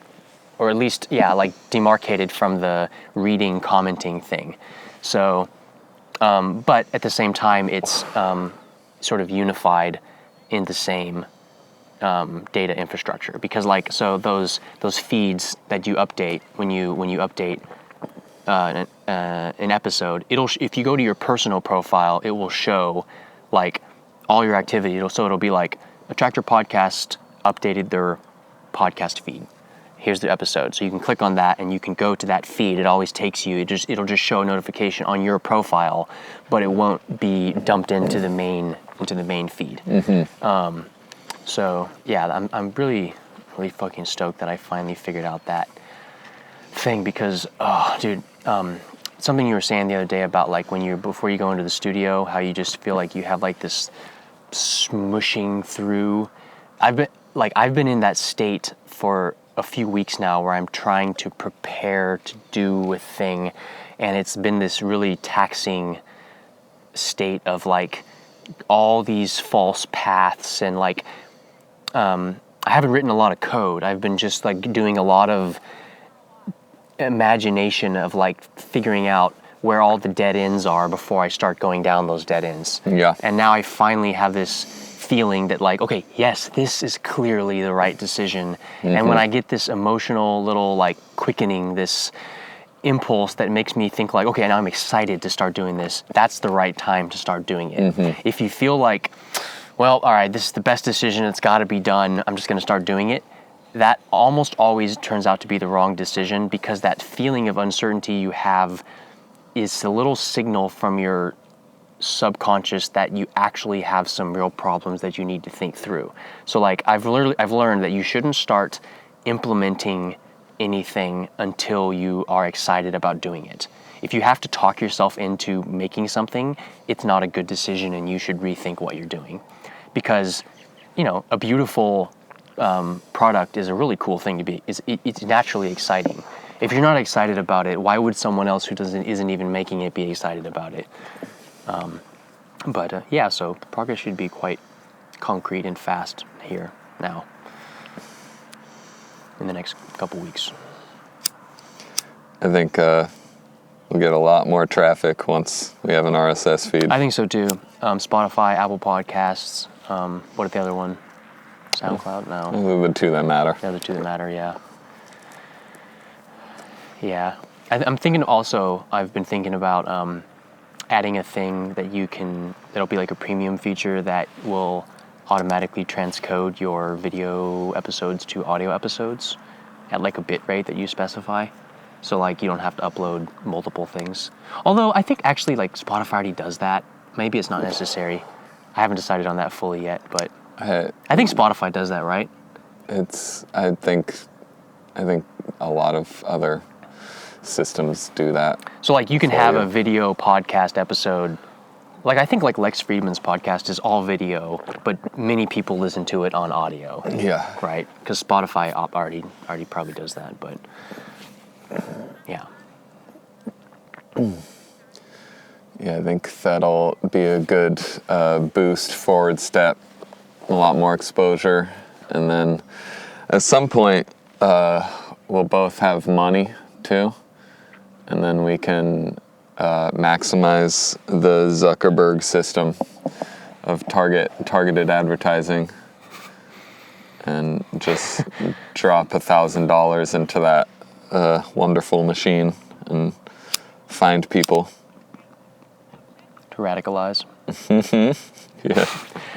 or at least, like demarcated from the reading, commenting thing. So, but at the same time, it's sort of unified in the same data infrastructure. Because those feeds that you update when you update an episode, if you go to your personal profile, it will show like all your activity. It'll be like Attractor Podcast updated their podcast feed. Here's the episode. So you can click on that and you can go to that feed. It always takes you. It'll just show a notification on your profile, but it won't be dumped into the main feed. So yeah, I'm really, really fucking stoked that I finally figured out that thing, because something you were saying the other day about like before you go into the studio, how you just feel like you have like this smushing through. I've been in that state for a few weeks now, where I'm trying to prepare to do a thing, and it's been this really taxing state of like all these false paths, and like I I haven't written a lot of code. I've been just like doing a lot of imagination of like figuring out where all the dead ends are before I start going down those dead ends. Yeah. And now I finally have this feeling that like, okay, yes, this is clearly the right decision. And when I get this emotional little like quickening, this impulse that makes me think like, okay, now I'm excited to start doing this, that's the right time to start doing it. If you feel like, well, all right, this is the best decision, it's got to be done, I'm just going to start doing it, that almost always turns out to be the wrong decision, because that feeling of uncertainty you have is a little signal from your subconscious that you actually have some real problems that you need to think through. So like I've learned that you shouldn't start implementing anything until you are excited about doing it. If you have to talk yourself into making something, it's not a good decision, and you should rethink what you're doing. Because, you know, a beautiful product is a really cool thing to be. It's naturally exciting. If you're not excited about it, why would someone else who isn't even making it be excited about it? Yeah, so progress should be quite concrete and fast here now in the next couple weeks. I think we'll get a lot more traffic once we have an RSS feed. I think so too. Spotify, Apple Podcasts, what are the other one? SoundCloud? No. Those are the two that matter. The other two that matter, yeah. Yeah. I'm thinking also, I've been thinking about adding a thing that'll be like a premium feature that will automatically transcode your video episodes to audio episodes at like a bit rate that you specify. So like you don't have to upload multiple things. Although I think actually like Spotify already does that. Maybe it's not necessary. I haven't decided on that fully yet, but I think Spotify does that, right? I think a lot of other systems do that. So like you can have a video podcast episode. Like I think like Lex Friedman's podcast is all video, but many people listen to it on audio. Yeah. Right? Because Spotify already probably does that, but yeah. Yeah, I think that'll be a good boost, forward step, a lot more exposure. And then at some point, we'll both have money too. And then we can maximize the Zuckerberg system of targeted advertising and just drop $1,000 into that wonderful machine and find people. To radicalize. Yeah.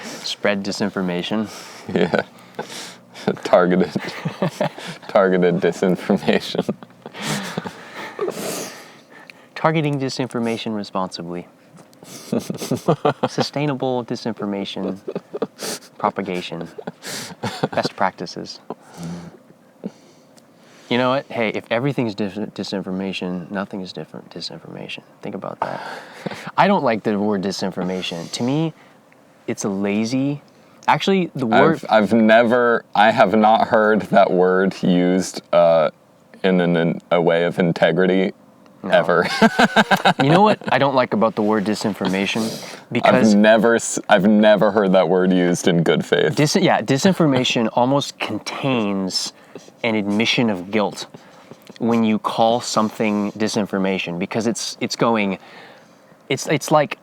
Spread disinformation. Yeah. Targeted disinformation. Targeting disinformation responsibly. Sustainable disinformation propagation. Best practices. You know what? Hey, if everything's disinformation, nothing is different disinformation. Think about that. I don't like the word disinformation. To me, it's a lazy... Actually, the word... I have not heard that word used in a way of integrity ever. You know what I don't like about the word disinformation? Because I've never heard that word used in good faith. Disinformation almost contains an admission of guilt when you call something disinformation, because it's like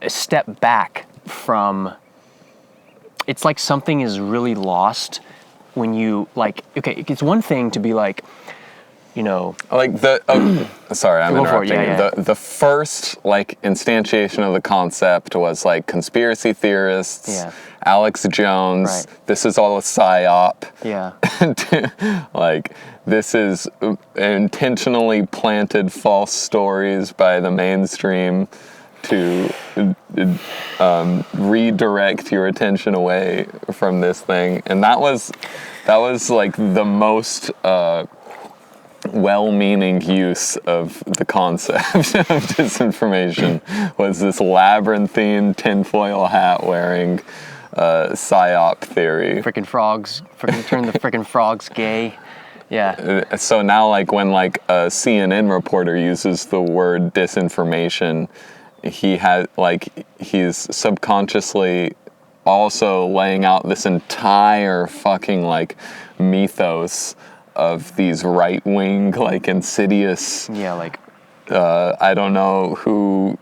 a step back from... It's like something is really lost when you like... Okay, it's one thing to be like, you know... Like sorry, I'm interrupting you. Yeah. The first like instantiation of the concept was like conspiracy theorists, Alex Jones, right. This is all a psyop. Yeah. Like, this is intentionally planted false stories by the mainstream to redirect your attention away from this thing. And that was like the most well-meaning use of the concept of disinformation, was this labyrinthine tinfoil hat wearing psyop theory. Frickin' frogs. Turn the frickin' frogs gay. Yeah. So now, like, when like a CNN reporter uses the word disinformation, he's subconsciously also laying out this entire fucking like mythos of these right-wing, like insidious, I don't know who,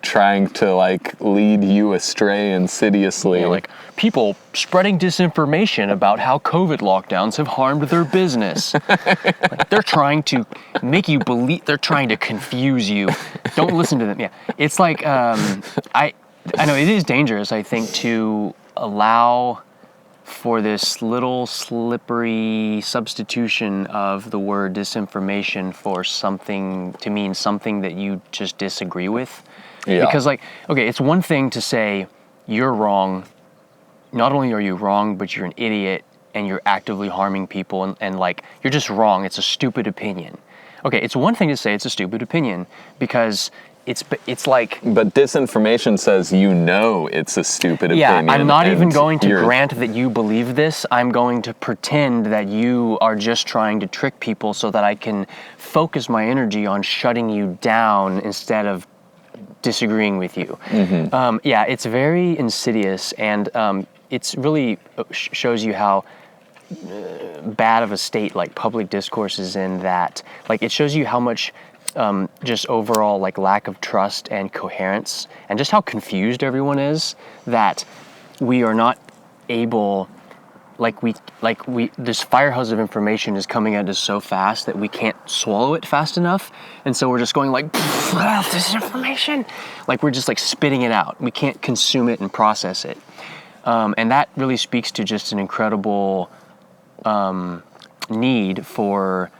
trying to like lead you astray insidiously. Like people spreading disinformation about how COVID lockdowns have harmed their business. Like, they're trying to make you believe, they're trying to confuse you. Don't listen to them. Yeah. It's like, I know it is dangerous, I think, to allow for this little slippery substitution of the word disinformation for something to mean something that you just disagree with. Yeah. Because like, okay, it's one thing to say you're wrong. Not only are you wrong, but you're an idiot and you're actively harming people and like, you're just wrong. It's a stupid opinion. Okay, it's one thing to say it's a stupid opinion because it's like... But disinformation says it's a stupid opinion. Yeah, I'm not even going to grant that you believe this. I'm going to pretend that you are just trying to trick people so that I can focus my energy on shutting you down instead of disagreeing with you. Mm-hmm. Yeah, it's very insidious, and it's really shows you how bad of a state like public discourse is in that. Like, it shows you how much just overall like lack of trust and coherence, and just how confused everyone is, that we are not able, this fire hose of information is coming at us so fast that we can't swallow it fast enough, and so we're just going like, this information, like we're just like spitting it out. We can't consume it and process it, and that really speaks to just an incredible need for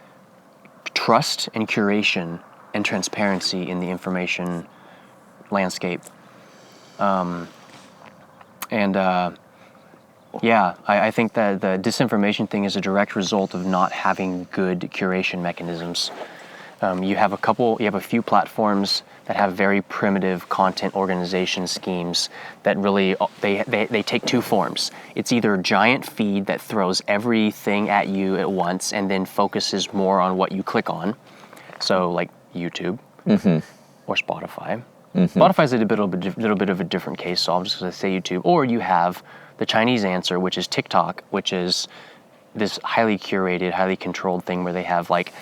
trust and curation and transparency in the information landscape. I think that the disinformation thing is a direct result of not having good curation mechanisms. You have a few platforms that have very primitive content organization schemes that really, they take two forms. It's either a giant feed that throws everything at you at once and then focuses more on what you click on. So like YouTube or Spotify. Spotify's a little bit of a different case, so I'm just going to say YouTube. Or you have the Chinese answer, which is TikTok, which is this highly curated, highly controlled thing where they have like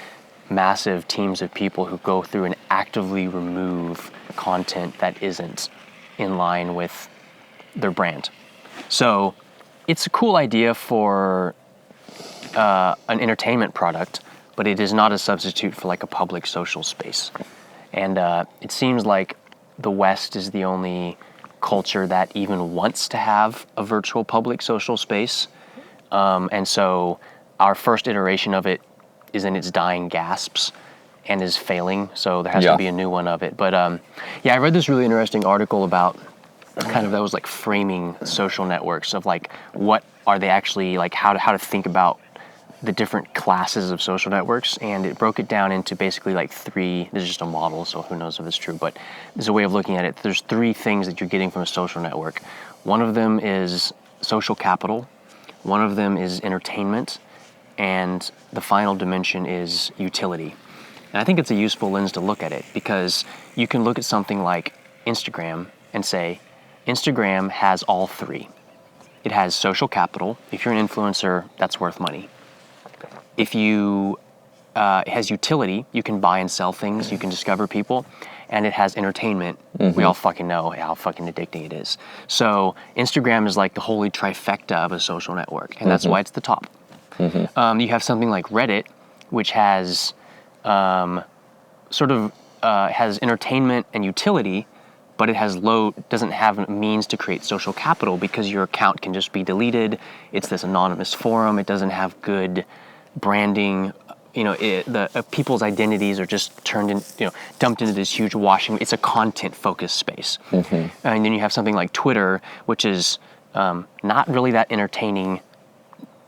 massive teams of people who go through and actively remove content that isn't in line with their brand. So it's a cool idea for an entertainment product, but it is not a substitute for like a public social space. And it seems like the West is the only culture that even wants to have a virtual public social space. And so our first iteration of it is in its dying gasps and is failing, so there has to be a new one of it. But I read this really interesting article about kind of, that was like framing social networks of like, what are they actually, like how to think about the different classes of social networks, and it broke it down into basically like three. This is just a model, so who knows if it's true, but there's a way of looking at it. There's three things that you're getting from a social network. One of them is social capital, one of them is entertainment, and the final dimension is utility. And I think it's a useful lens to look at it, because you can look at something like Instagram and say, Instagram has all three. It has social capital. If you're an influencer, that's worth money. If you, it has utility, you can buy and sell things, you can discover people, and it has entertainment. We all fucking know how fucking addicting it is. So Instagram is like the holy trifecta of a social network, and that's why it's the top. You have something like Reddit, which has has entertainment and utility, but it has doesn't have means to create social capital, because your account can just be deleted. It's this anonymous forum. It doesn't have good branding. People's identities are just turned in, dumped into this huge washing. It's a content-focused space. And then you have something like Twitter, which is not really that entertaining,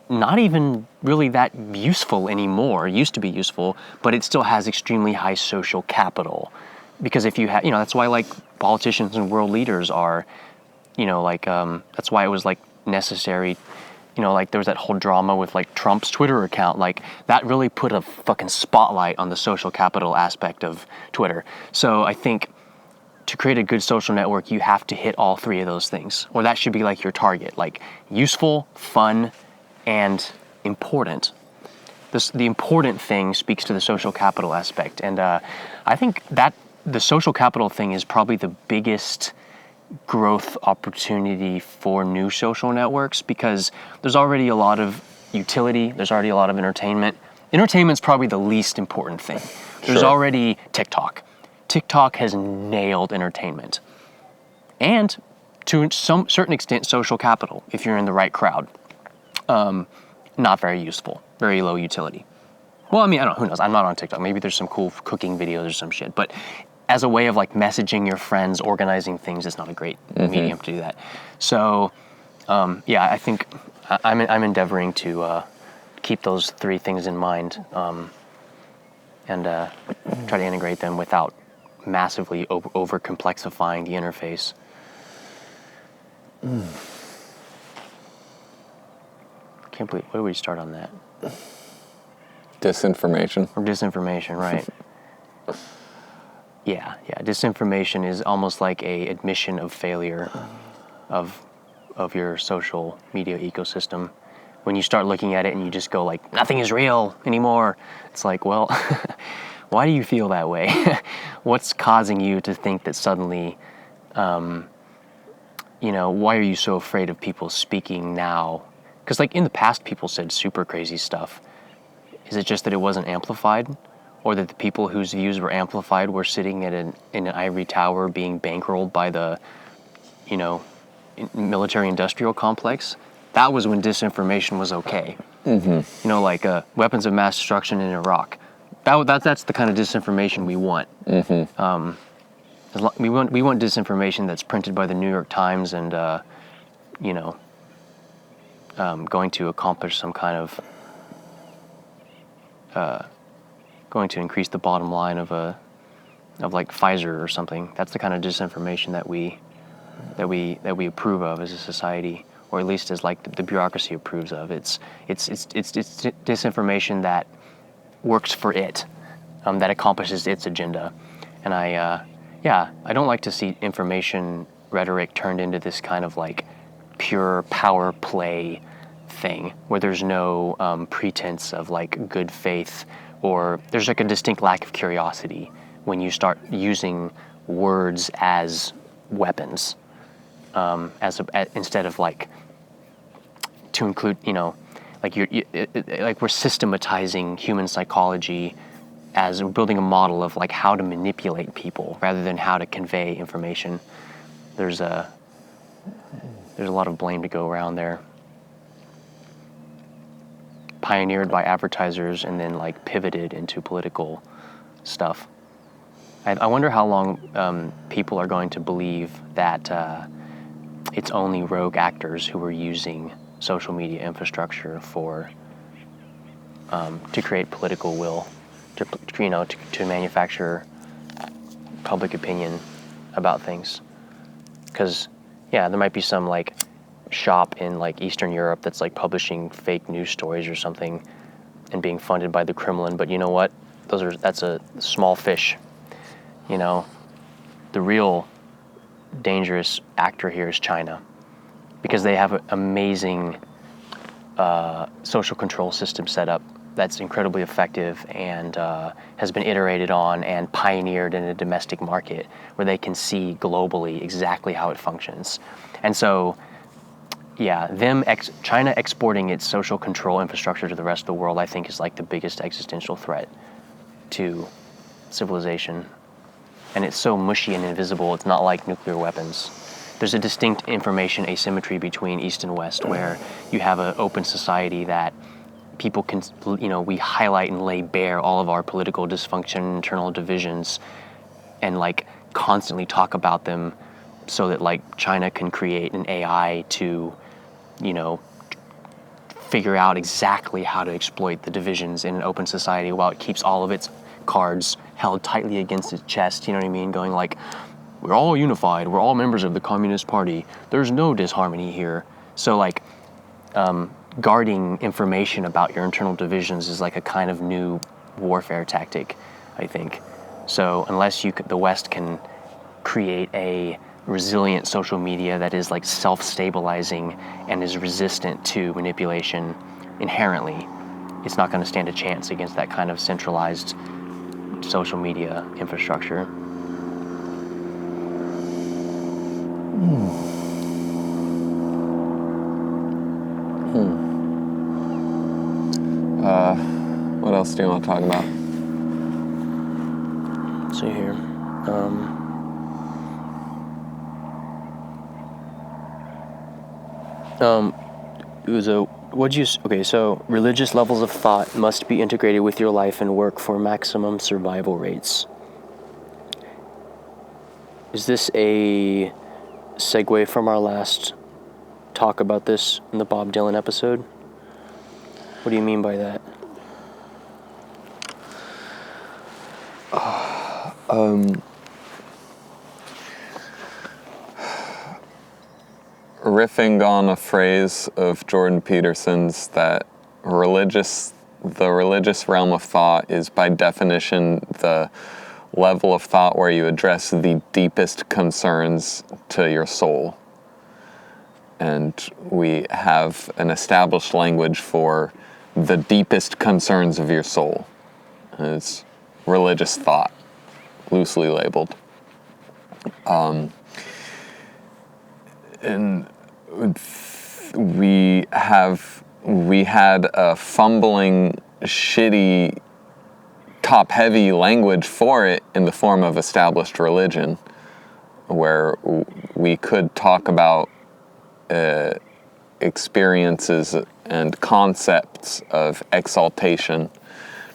not even really that useful anymore. It used to be useful, but it still has extremely high social capital. Because if you have, that's why like politicians and world leaders are, that's why it was like necessary. Like there was that whole drama with like Trump's Twitter account. Like that really put a fucking spotlight on the social capital aspect of Twitter. So I think to create a good social network, you have to hit all three of those things, or that should be like your target, like useful, fun, and important. The important thing speaks to the social capital aspect, and I think that the social capital thing is probably the biggest growth opportunity for new social networks, because there's already a lot of utility, there's already a lot of entertainment. Entertainment's probably the least important thing. There's already TikTok. TikTok has nailed entertainment. And to some certain extent, social capital, if you're in the right crowd. Not very useful, very low utility. Well, I mean, I don't know, who knows? I'm not on TikTok. Maybe there's some cool cooking videos or some shit. But as a way of like messaging your friends, organizing things, it's not a great medium to do that. So, yeah, I think I'm endeavoring to keep those three things in mind and try to integrate them without massively over complexifying the interface. Can't believe, where do we start on that? Disinformation. Or disinformation, right. Yeah, disinformation is almost like a admission of failure of your social media ecosystem. When you start looking at it and you just go like, nothing is real anymore, it's like, well, why do you feel that way? What's causing you to think that suddenly, why are you so afraid of people speaking now? Because like in the past, people said super crazy stuff. Is it just that it wasn't amplified? Or that the people whose views were amplified were sitting in an ivory tower being bankrolled by the, military-industrial complex? That was when disinformation was okay. Like weapons of mass destruction in Iraq. That's the kind of disinformation we want. We want disinformation that's printed by the New York Times and, going to accomplish some kind of, going to increase the bottom line of like Pfizer or something. That's the kind of disinformation that we approve of as a society, or at least as like the bureaucracy approves of. It's disinformation that works for it, that accomplishes its agenda. And I don't like to see information rhetoric turned into this kind of like pure power play thing where there's no pretense of like good faith, or there's like a distinct lack of curiosity when you start using words as weapons, instead of like to include, like like we're systematizing human psychology as we're building a model of like how to manipulate people rather than how to convey information. There's a lot of blame to go around there. Pioneered by advertisers and then like pivoted into political stuff. I wonder how long people are going to believe that it's only rogue actors who are using social media infrastructure for to create political will, to manufacture public opinion about things. Because there might be some like shop in like Eastern Europe that's like publishing fake news stories or something and being funded by the Kremlin, but you know what? That's a small fish. The real dangerous actor here is China, because they have an amazing social control system set up that's incredibly effective and has been iterated on and pioneered in a domestic market where they can see globally exactly how it functions. And so, China exporting its social control infrastructure to the rest of the world, I think, is like the biggest existential threat to civilization. And it's so mushy and invisible, it's not like nuclear weapons. There's a distinct information asymmetry between East and West, where you have an open society that people can, we highlight and lay bare all of our political dysfunction, internal divisions, and like constantly talk about them so that like China can create an AI to, figure out exactly how to exploit the divisions in an open society while it keeps all of its cards held tightly against its chest, you know what I mean? Going like, we're all unified, we're all members of the Communist Party, there's no disharmony here. So like, guarding information about your internal divisions is like a kind of new warfare tactic, I think. So unless the West can create a resilient social media that is like self-stabilizing and is resistant to manipulation inherently, it's not going to stand a chance against that kind of centralized social media infrastructure. What else do you want to talk about? See here. It was a so religious levels of thought must be integrated with your life and work for maximum survival rates. Is this a segue from our last talk about this in the Bob Dylan episode? What do you mean by that? Riffing on a phrase of Jordan Peterson's, that the religious realm of thought is by definition the level of thought where you address the deepest concerns to your soul. And we have an established language for the deepest concerns of your soul. And it's religious thought, loosely labeled. And we had a fumbling, shitty, top-heavy language for it in the form of established religion, where we could talk about experiences and concepts of exaltation,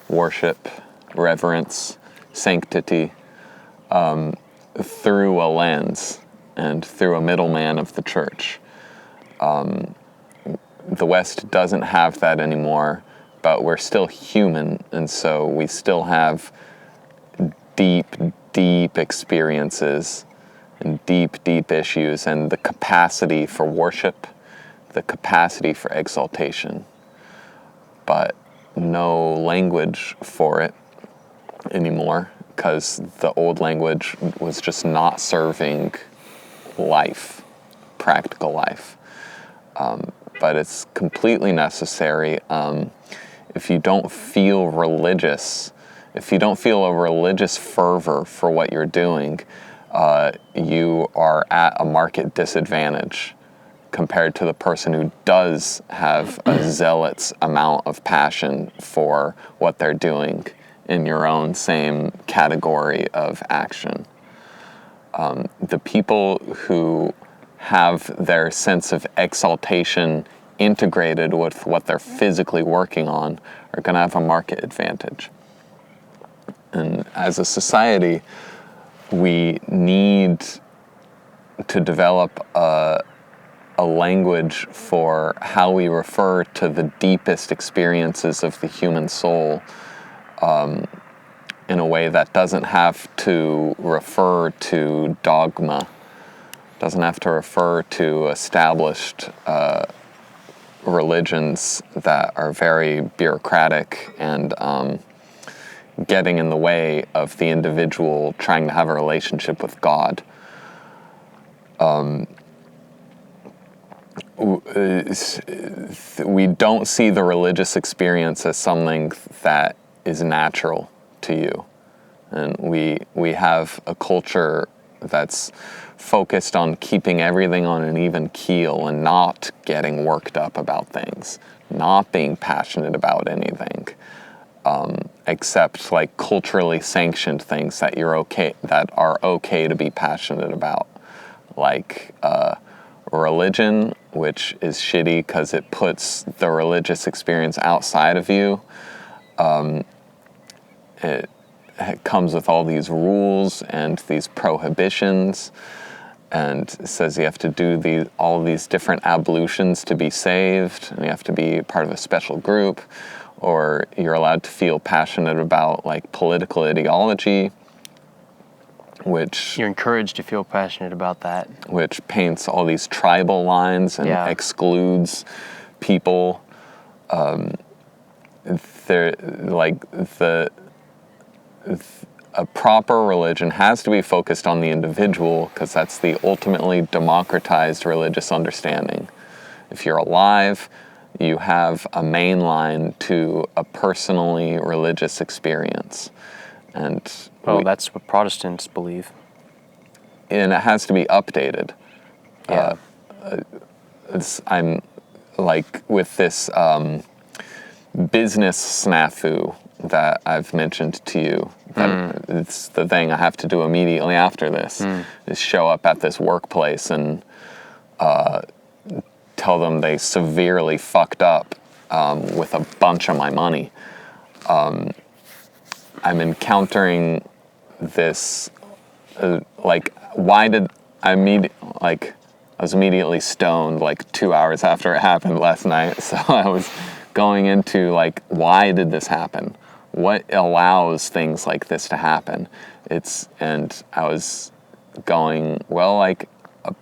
worship, reverence, sanctity, through a lens and through a middleman of the church. The West doesn't have that anymore, but we're still human, and so we still have deep, deep experiences and deep, deep issues, and the capacity for worship, the capacity for exaltation, but no language for it anymore, because the old language was just not serving life, practical life. But it's completely necessary. If you don't feel religious, if you don't feel a religious fervor for what you're doing, you are at a market disadvantage compared to the person who does have a zealot's amount of passion for what they're doing in your own same category of action. The people who have their sense of exaltation integrated with what they're physically working on are going to have a market advantage. And as a society, we need to develop a language for how we refer to the deepest experiences of the human soul, in a way that doesn't have to refer to dogma, doesn't have to refer to established religions that are very bureaucratic and getting in the way of the individual trying to have a relationship with God. We don't see the religious experience as something that is natural to you. And we have a culture that's focused on keeping everything on an even keel and not getting worked up about things, not being passionate about anything, except like culturally sanctioned things that are okay to be passionate about, like religion, which is shitty because it puts the religious experience outside of you. It comes with all these rules and these prohibitions, and it says you have to do all these different ablutions to be saved, and you have to be part of a special group, or you're allowed to feel passionate about like political ideology, which... You're encouraged to feel passionate about that. Which paints all these tribal lines and excludes people. a proper religion has to be focused on the individual, because that's the ultimately democratized religious understanding. If you're alive, you have a main line to a personally religious experience. And that's what Protestants believe. And it has to be updated. Yeah. I'm like with this business snafu that I've mentioned to you. That it's the thing I have to do immediately after this is show up at this workplace and tell them they severely fucked up with a bunch of my money. I'm encountering this why did I was immediately stoned 2 hours after it happened last night. So I was going into why did this happen? What allows things like this to happen? And I was going, well, a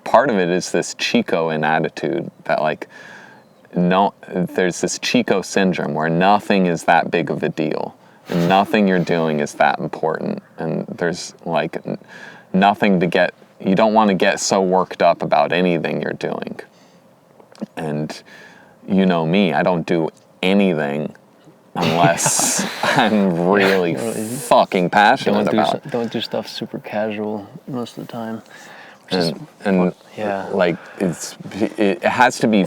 part of it is this Chico-in attitude that there's this Chico syndrome where nothing is that big of a deal and nothing you're doing is that important. And there's nothing to get, you don't want to get so worked up about anything you're doing. And you know me, I don't do anything unless I'm really fucking passionate about it. Don't do stuff super casual most of the time. It has to be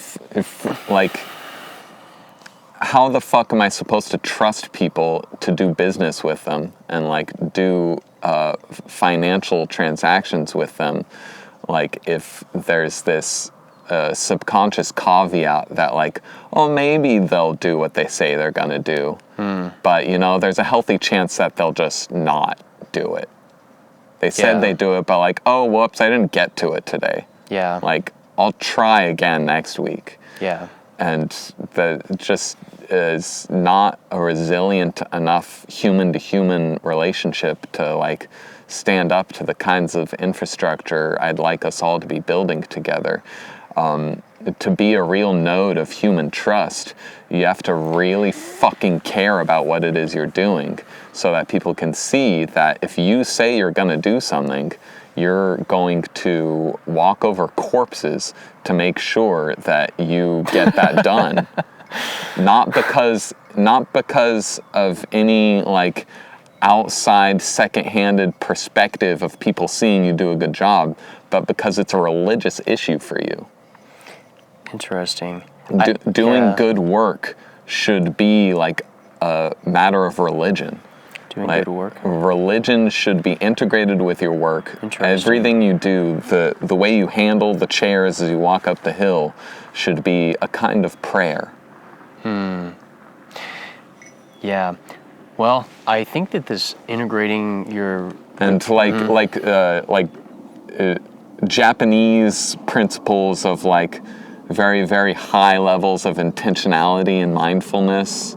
how the fuck am I supposed to trust people to do business with them and do financial transactions with them if there's this subconscious caveat that maybe they'll do what they say they're gonna do, but there's a healthy chance that they'll just not do it. They said they do it, but oh whoops, I didn't get to it today. Yeah. I'll try again next week. Yeah. And that just is not a resilient enough human-to-human relationship to stand up to the kinds of infrastructure I'd like us all to be building together. To be a real node of human trust, you have to really fucking care about what it is you're doing so that people can see that if you say you're going to do something, you're going to walk over corpses to make sure that you get that done. Not because of any outside second-handed perspective of people seeing you do a good job, but because it's a religious issue for you. Interesting. Doing good work should be a matter of religion. Doing good work? Religion should be integrated with your work. Everything you do, the way you handle the chairs as you walk up the hill should be a kind of prayer. Yeah. Well, I think that this integrating your... And Japanese principles of very, very high levels of intentionality and mindfulness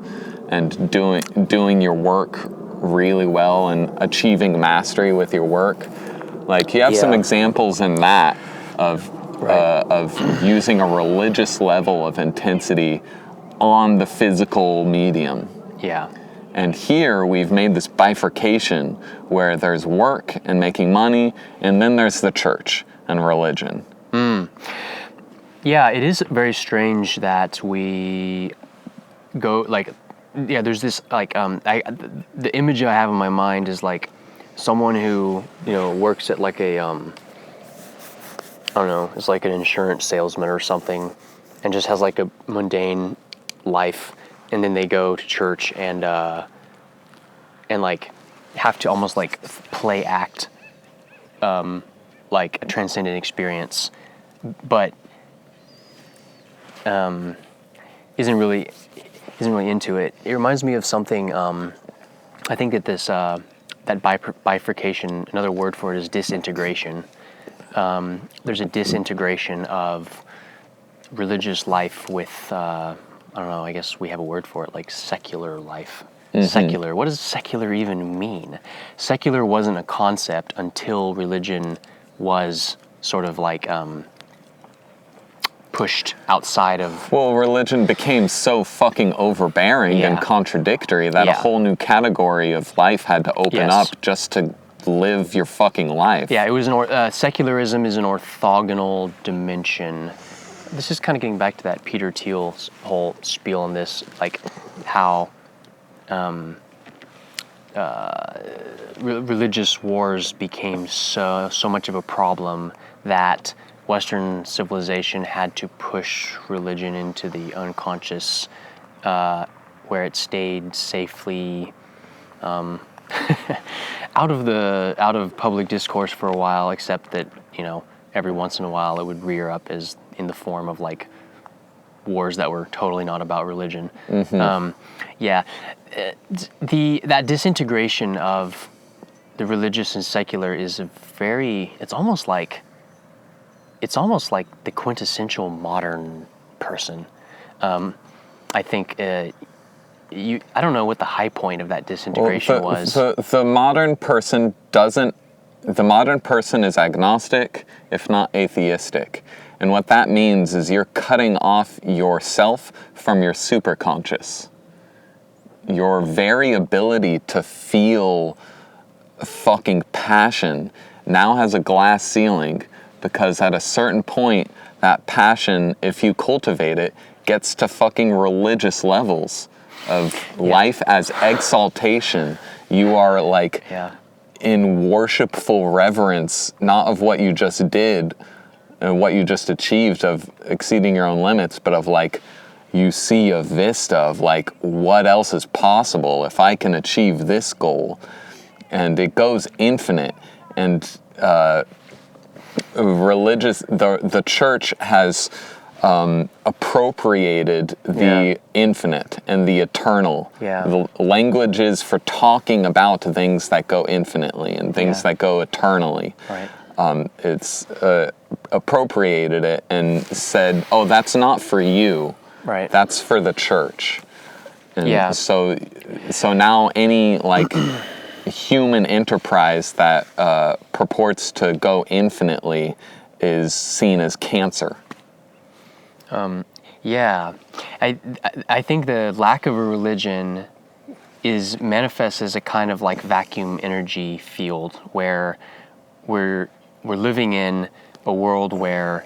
and doing your work really well and achieving mastery with your work. You have some examples in that of using a religious level of intensity on the physical medium. Yeah. And here we've made this bifurcation where there's work and making money, and then there's the church and religion. Yeah, it is very strange that we go there's this the image I have in my mind is someone who works at a I don't know, is an insurance salesman or something, and just has a mundane life, and then they go to church and have to almost play act a transcendent experience, but isn't really into it. It reminds me of something. I think that this that bifurcation, another word for it is disintegration. There's a disintegration of religious life with I don't know. I guess we have a word for it, secular life. Mm-hmm. Secular. What does secular even mean? Secular wasn't a concept until religion was sort of pushed outside of... Well, religion became so fucking overbearing and contradictory that a whole new category of life had to open up just to live your fucking life. Yeah, it was secularism is an orthogonal dimension. This is kind of getting back to that Peter Thiel's whole spiel on this, like how religious wars became so much of a problem that Western civilization had to push religion into the unconscious, where it stayed safely out of public discourse for a while, except that, you know, every once in a while it would rear up as in the form of like wars that were totally not about religion. That disintegration of the religious and secular is it's almost like the quintessential modern person. I think I don't know what the high point of that disintegration was. The modern person is agnostic, if not atheistic. And what that means is you're cutting off yourself from your superconscious. Your very ability to feel fucking passion now has a glass ceiling, because at a certain point, that passion, if you cultivate it, gets to fucking religious levels of life as exaltation. You are like in worshipful reverence, not of what you just did and what you just achieved of exceeding your own limits, but of like, you see a vista of like, what else is possible if I can achieve this goal? And it goes infinite. And the church has appropriated the infinite and the eternal. The languages for talking about things that go infinitely and things that go eternally. It's appropriated it and said, oh, that's not for you. That's for the church. And so now any like human enterprise that purports to go infinitely is seen as cancer. I think the lack of a religion is manifests as a kind of like vacuum energy field where we're living in a world where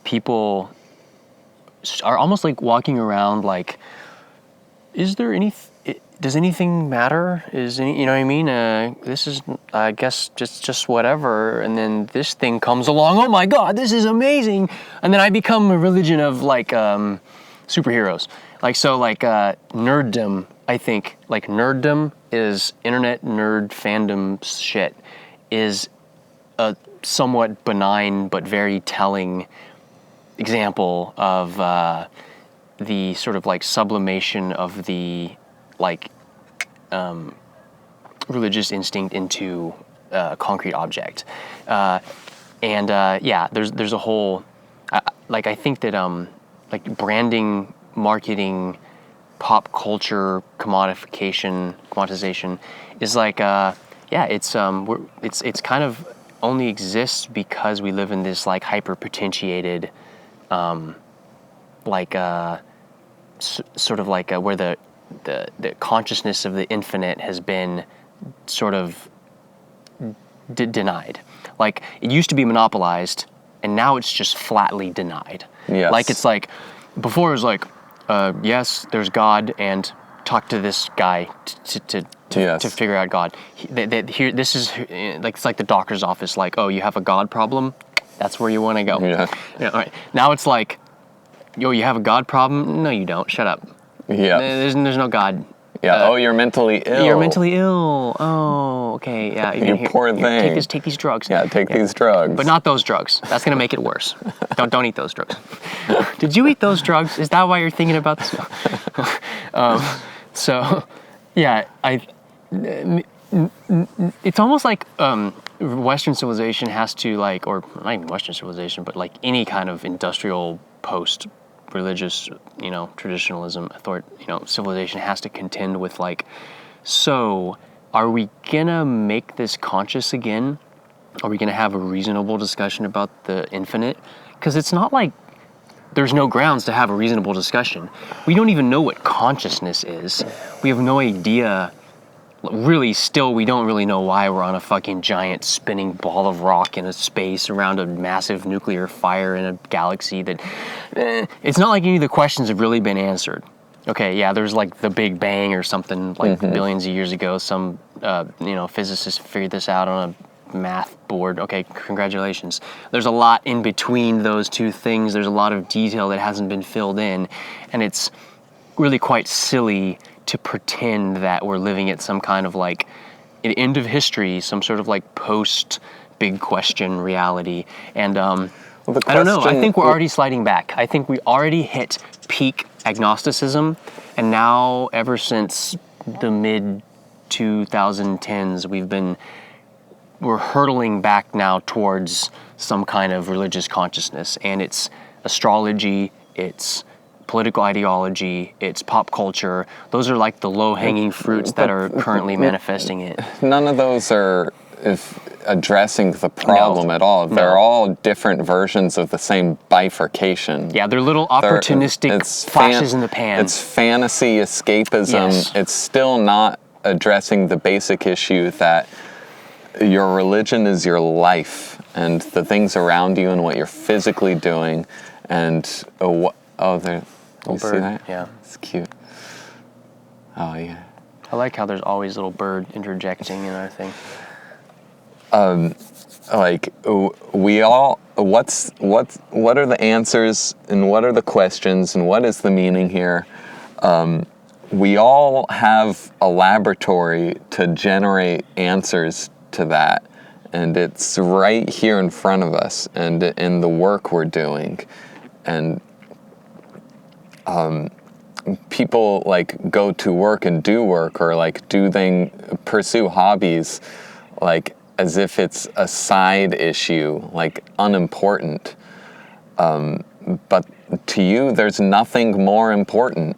people are almost like walking around like, does anything matter? You know what I mean? This is, I guess, just whatever. And then this thing comes along. Oh my God, this is amazing! And then I become a religion of like superheroes. Like nerddom. I think like nerddom is internet nerd fandom shit. Is a somewhat benign but very telling example of the sort of like sublimation of the like religious instinct into a concrete object, there's a whole I think that like branding, marketing, pop culture commoditization is like it's kind of only exists because we live in this like hyper potentiated sort of like where the consciousness of the infinite has been sort of denied. Like it used to be monopolized, and now it's just flatly denied. Like it's like before it was like, yes, there's God, and talk to this guy to figure out God. Here, this is like it's like the doctor's office. Like, oh, you have a God problem? That's where you want to go. All right. Now it's like, yo, you have a God problem? No, you don't. Shut up. There's no God. You're mentally ill. You're mentally ill. Oh, okay. Yeah. You poor thing. Take these drugs. Take these drugs. But not those drugs. That's gonna make it worse. Don't eat those drugs. Did you eat those drugs? Is that why you're thinking about this? It's almost like Western civilization has to like, or not even Western civilization, but like any kind of industrial post-religious, traditionalism, civilization has to contend with like, so are we gonna make this conscious again? Are we gonna have a reasonable discussion about the infinite? Because it's not like there's no grounds to have a reasonable discussion. We don't even know what consciousness is. We have no idea. Really, still, we don't really know why we're on a fucking giant spinning ball of rock in a space around a massive nuclear fire in a galaxy that... it's not like any of the questions have really been answered. Okay, yeah, there's like the Big Bang or something like billions of years ago. Some, physicists figured this out on a math board. Okay, congratulations. There's a lot in between those two things. There's a lot of detail that hasn't been filled in, and it's really quite silly to pretend that we're living at some kind of like an end of history, some sort of like post big question reality. And I don't know, I think we're already sliding back. I think we already hit peak agnosticism, and now ever since the mid 2010s we're hurtling back now towards some kind of religious consciousness, and it's astrology, it's political ideology, it's pop culture. Those are like the low-hanging fruits that are currently manifesting it. None of those are addressing the problem at all. They're all different versions of the same bifurcation. Yeah, they're little opportunistic flashes in the pan. It's fantasy escapism. Yes. It's still not addressing the basic issue that your religion is your life, and the things around you and what you're physically doing, and there. You Little see bird, that? yeah. It's cute. Oh, yeah. I like how there's always a little bird interjecting in our thing. Like, we all, what are the answers, and what are the questions, and what is the meaning here? We all have a laboratory to generate answers to that, and it's right here in front of us, and in the work we're doing. And people like go to work and do work, or like pursue hobbies like as if it's a side issue, like unimportant. But to you, there's nothing more important.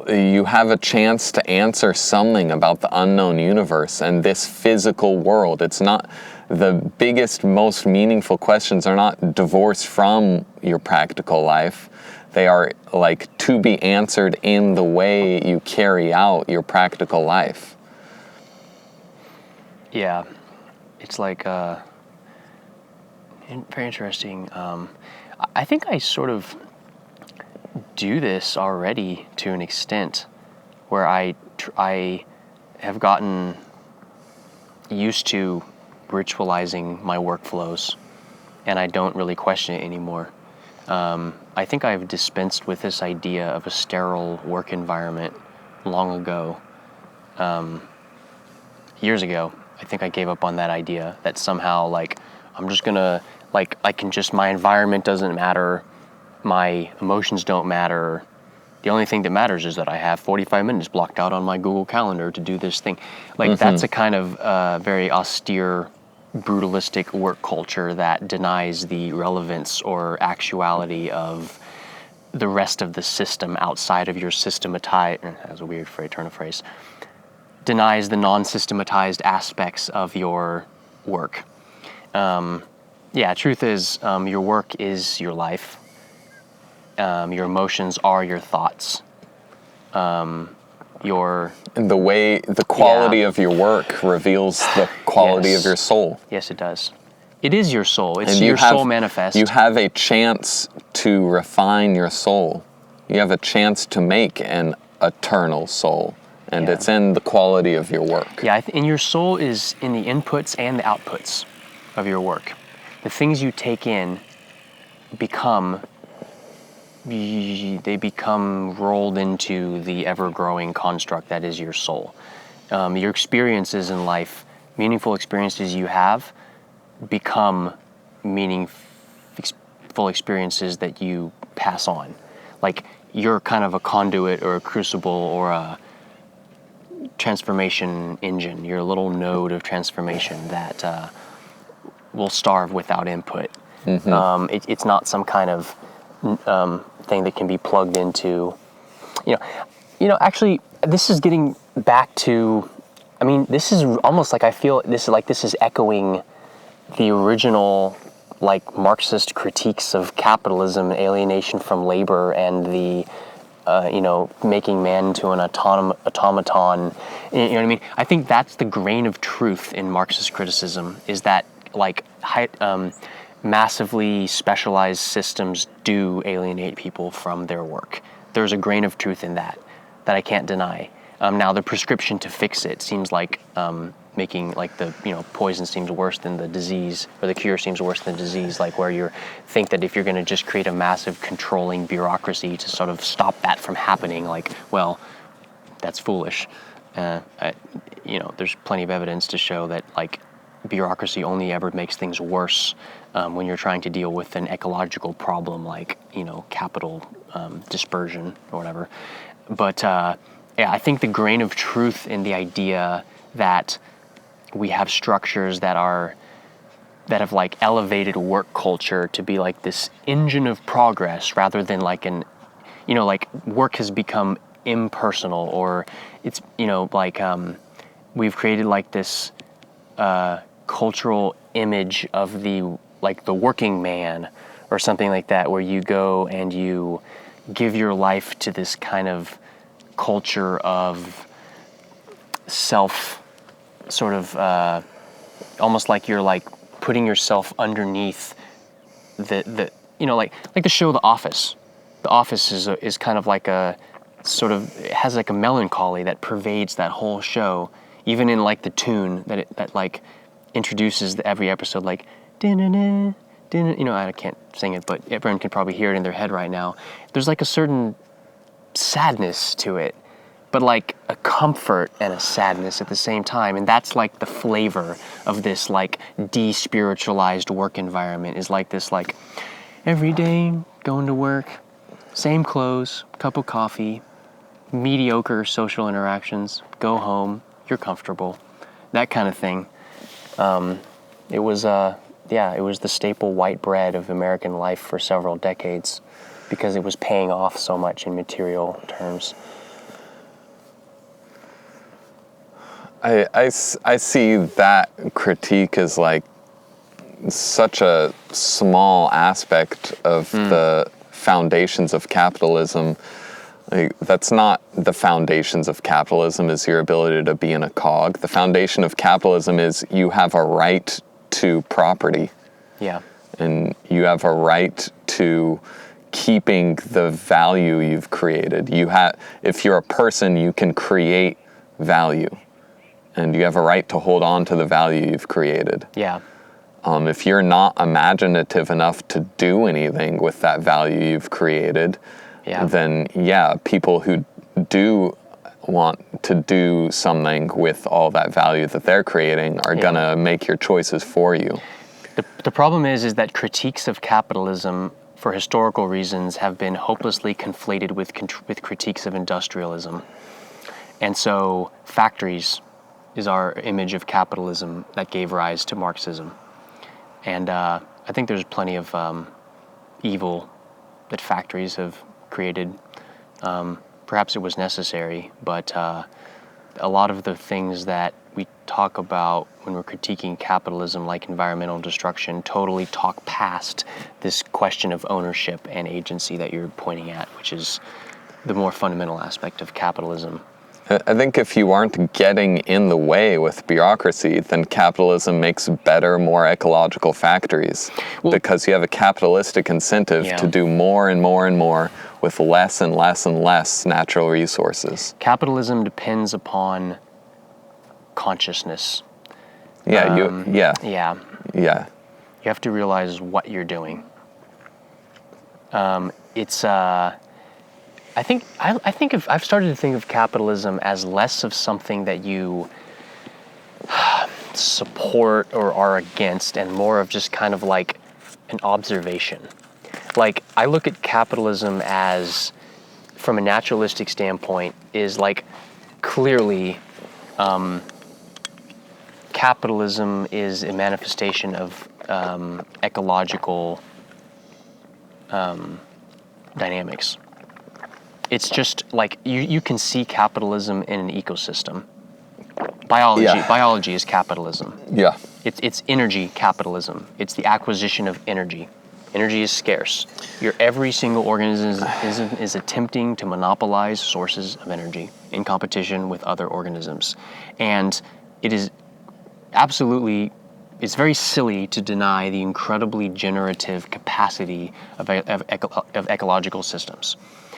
You have a chance to answer something about the unknown universe and this physical world. It's not the biggest, most meaningful questions are not divorced from your practical life. They are like to be answered in the way you carry out your practical life. Yeah, it's like very interesting. I think I sort of do this already to an extent, where I have gotten used to ritualizing my workflows, and I don't really question it anymore. I think I've dispensed with this idea of a sterile work environment long ago. Years ago, I think I gave up on that idea that somehow, like, I'm just gonna, like, my environment doesn't matter, my emotions don't matter. The only thing that matters is that I have 45 minutes blocked out on my Google Calendar to do this thing. Like, that's a kind of very austere, brutalistic work culture that denies the relevance or actuality of the rest of the system outside of your systematized, that's a weird turn of phrase, denies the non-systematized aspects of your work. Truth is, your work is your life. Your emotions are your thoughts. And the quality of your work reveals the quality of your soul. Yes, it does. It is your soul. It's your soul manifest. You have a chance to refine your soul. You have a chance to make an eternal soul. And it's in the quality of your work. Yeah, and your soul is in the inputs and the outputs of your work. The things you take in become rolled into the ever-growing construct that is your soul. Your experiences in life, meaningful experiences you have, become meaningful experiences that you pass on. Like, you're kind of a conduit or a crucible or a transformation engine. You're a little node of transformation that will starve without input. It's not some kind of thing that can be plugged into. Actually, this is getting back to, this is almost like I feel this is echoing the original, like, Marxist critiques of capitalism, alienation from labor, and the making man into an automaton. You know what I mean? I think that's the grain of truth in Marxist criticism, is that, like, massively specialized systems do alienate people from their work. There's a grain of truth in that I can't deny. Now, the prescription to fix it seems like making, like, the poison seems worse than the disease, or the cure seems worse than the disease, like, where you think that if you're going to just create a massive controlling bureaucracy to sort of stop that from happening, like, well, that's foolish. There's plenty of evidence to show that, like, bureaucracy only ever makes things worse when you're trying to deal with an ecological problem like, capital dispersion or whatever. But I think the grain of truth in the idea that we have structures that have, like, elevated work culture to be like this engine of progress, rather than like like, work has become impersonal, or it's, we've created, like, this cultural image of the working man or something like that, where you go and you give your life to this kind of culture of self, sort of almost like you're, like, putting yourself underneath the like the show The Office. The Office is kind of like a sort of, it has like a melancholy that pervades that whole show, even in, like, the tune that like introduces every episode, like, din-na-na, din-na, I can't sing it, but everyone can probably hear it in their head right now. There's, like, a certain sadness to it, but, like, a comfort and a sadness at the same time. And that's, like, the flavor of this, like, de-spiritualized work environment, is like this, like, every day going to work, same clothes, cup of coffee, mediocre social interactions, go home, you're comfortable, that kind of thing. It was the staple white bread of American life for several decades, because it was paying off so much in material terms. I see that critique as, like, such a small aspect of the foundations of capitalism. Like, that's not the foundations of capitalism, is your ability to be in a cog. The foundation of capitalism is you have a right to property. Yeah. And you have a right to keeping the value you've created. If you're a person, you can create value, and you have a right to hold on to the value you've created. Yeah. If you're not imaginative enough to do anything with that value you've created, then people who do want to do something with all that value that they're creating are gonna make your choices for you. The problem is that critiques of capitalism, for historical reasons, have been hopelessly conflated with critiques of industrialism. And so factories is our image of capitalism that gave rise to Marxism. And I think there's plenty of evil that factories have created. Perhaps it was necessary, but a lot of the things that we talk about when we're critiquing capitalism, like environmental destruction, totally talk past this question of ownership and agency that you're pointing at, which is the more fundamental aspect of capitalism. I think if you aren't getting in the way with bureaucracy, then capitalism makes better, more ecological factories, because you have a capitalistic incentive to do more and more and more with less and less and less natural resources. Capitalism depends upon consciousness. You have to realize what you're doing. I've started to think of capitalism as less of something that you support or are against, and more of just kind of like an observation. Like, I look at capitalism as, from a naturalistic standpoint, is like, clearly capitalism is a manifestation of ecological dynamics. It's just like you can see capitalism in an ecosystem. Biology is capitalism. Yeah. It's energy capitalism. It's the acquisition of energy. Energy is scarce. Every single organism is attempting to monopolize sources of energy in competition with other organisms. And it is absolutely, it's very silly to deny the incredibly generative capacity of ecological systems.